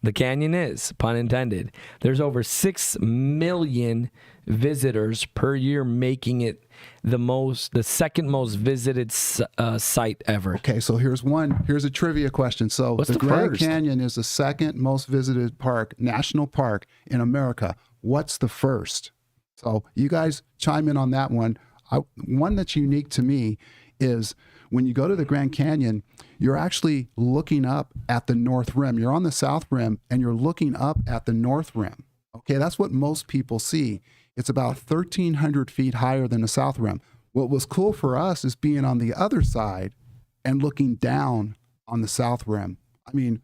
the canyon is, pun intended. There's over 6 million visitors per year, making it the second most visited site ever. Okay, so here's a trivia question. So What's the the Grand first? Canyon is the second most visited national park in America. What's the first? So you guys chime in on that one. One that's unique to me is when you go to the Grand Canyon, you're actually looking up at the North Rim. You're on the South Rim and you're looking up at the North Rim. Okay, that's what most people see. It's about 1,300 feet higher than the South Rim. What was cool for us is being on the other side and looking down on the South Rim. I mean,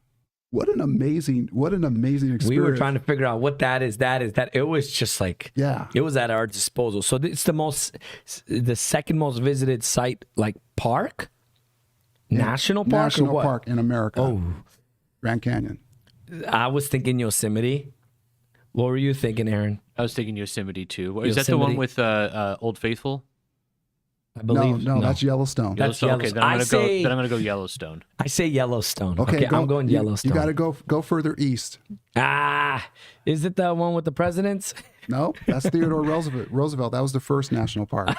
what an amazing experience. We were trying to figure out what that is. It was just like, it was at our disposal. So it's the second most visited site, like park, national park, National or what? park in America. Oh, Grand Canyon. I was thinking Yosemite. What were you thinking, Aaron? I was thinking Yosemite too. Is that the one with Old Faithful? I believe No, that's Yellowstone. That's Yellowstone. Okay, Yellowstone. then I'm gonna go Yellowstone. I say Yellowstone. Okay, I'm going Yellowstone. You got to go further east. Is it the one with the presidents? No, that's Theodore Roosevelt. That was the first national park.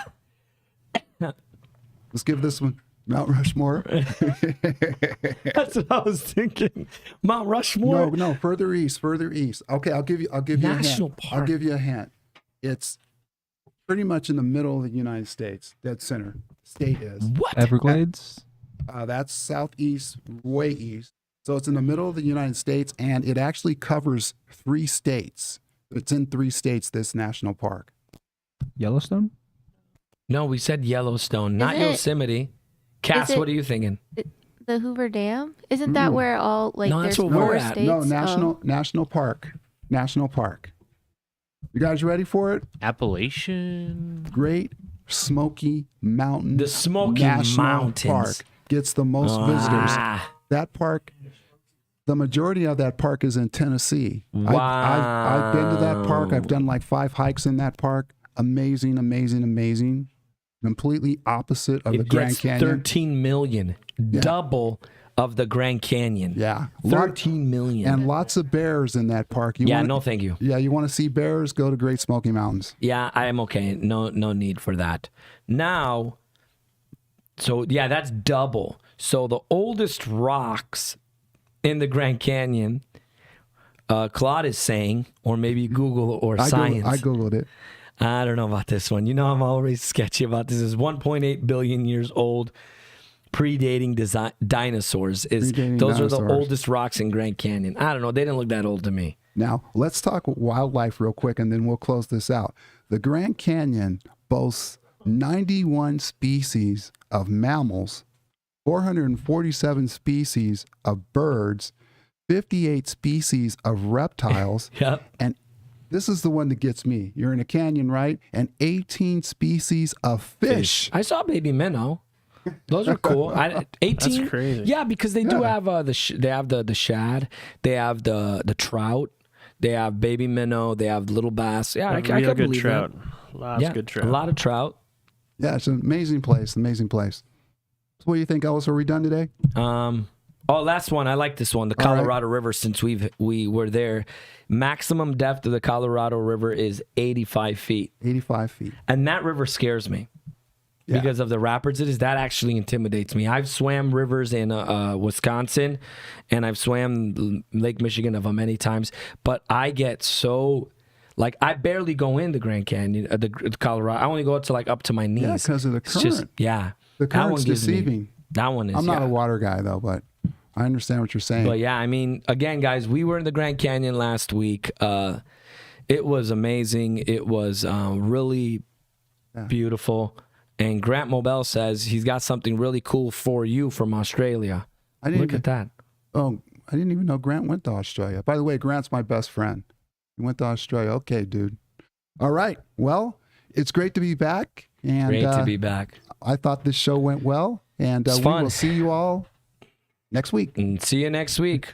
Let's give this one Mount Rushmore. That's what I was thinking. Mount Rushmore. No, further east. Okay, I'll give you National a hint. park. I'll give you a hint. It's pretty much in the middle of the United States, dead center. State is. What? Everglades. That's southeast, way east. So it's in the middle of the United States, and it actually covers 3 states. It's in 3 states, this national park. Yellowstone. No, we said Yellowstone, not Is it- Yosemite. Cass, is it- what are you thinking? The Hoover Dam? Isn't that where all No, that's there's where we're 4 at. states? No, Oh. national park. National park. You guys ready for it? Appalachian. Great Smoky Mountain. The Smoky National Mountains. Park gets the most visitors. That park, the majority of that park is in Tennessee. I've been to that park. I've done like 5 hikes in that park. Amazing. Completely opposite of the It Grand gets Canyon. 13 million, double of the Grand Canyon. Yeah. 13 million. And lots of bears in that park. No, thank you. Yeah, you want to see bears? Go to Great Smoky Mountains. Yeah, I am okay. No need for that. Now, so yeah, that's double. So the oldest rocks in the Grand Canyon, Claude is saying, or maybe Google or science. I Googled it. I don't know about this one. I'm always sketchy about this. It's 1.8 billion years old, predating dinosaurs. Those are the dinosaurs. oldest rocks in Grand Canyon. I don't know. They didn't look that old to me. Now, let's talk wildlife real quick, and then we'll close this out. The Grand Canyon boasts 91 species of mammals, 447 species of birds, 58 species of reptiles, Yep. and this is the one that gets me. You're in a canyon, right? And 18 species of fish. I saw baby minnow. Those are cool. 18. That's crazy. Yeah, because they do have the shad, they have the trout, they have baby minnow, they have little bass. Yeah, I can Real good believe trout. that. Lots of good trout. A lot of trout. Yeah, it's an amazing place. So what do you think, Ellis? Are we done today? Last one. I like this one. The All right. Colorado River, since we were there. Maximum depth of the Colorado River is 85 feet. 85 feet. And that river scares me. Yeah. Because of the rapids it is. That actually intimidates me. I've swam rivers in Wisconsin, and I've swam Lake Michigan of many times, but I get so... Like, I barely go in the Grand Canyon, the Colorado. I only go up to my knees. Yeah, because of the It's just, current. yeah. The That one current's gives me- deceiving. That one is. I'm not a water guy though, but I understand what you're saying. But yeah, I mean, again, guys, we were in the Grand Canyon last week. It was amazing. It was really beautiful. And Grant Mobile says he's got something really cool for you from Australia. Look at that. Oh, I didn't even know Grant went to Australia. By the way, Grant's my best friend. He went to Australia. Okay, dude. All right. Well, it's great to be back. And Great to be back. I thought this show went well. And we fun. will see you all next week. And see you next week.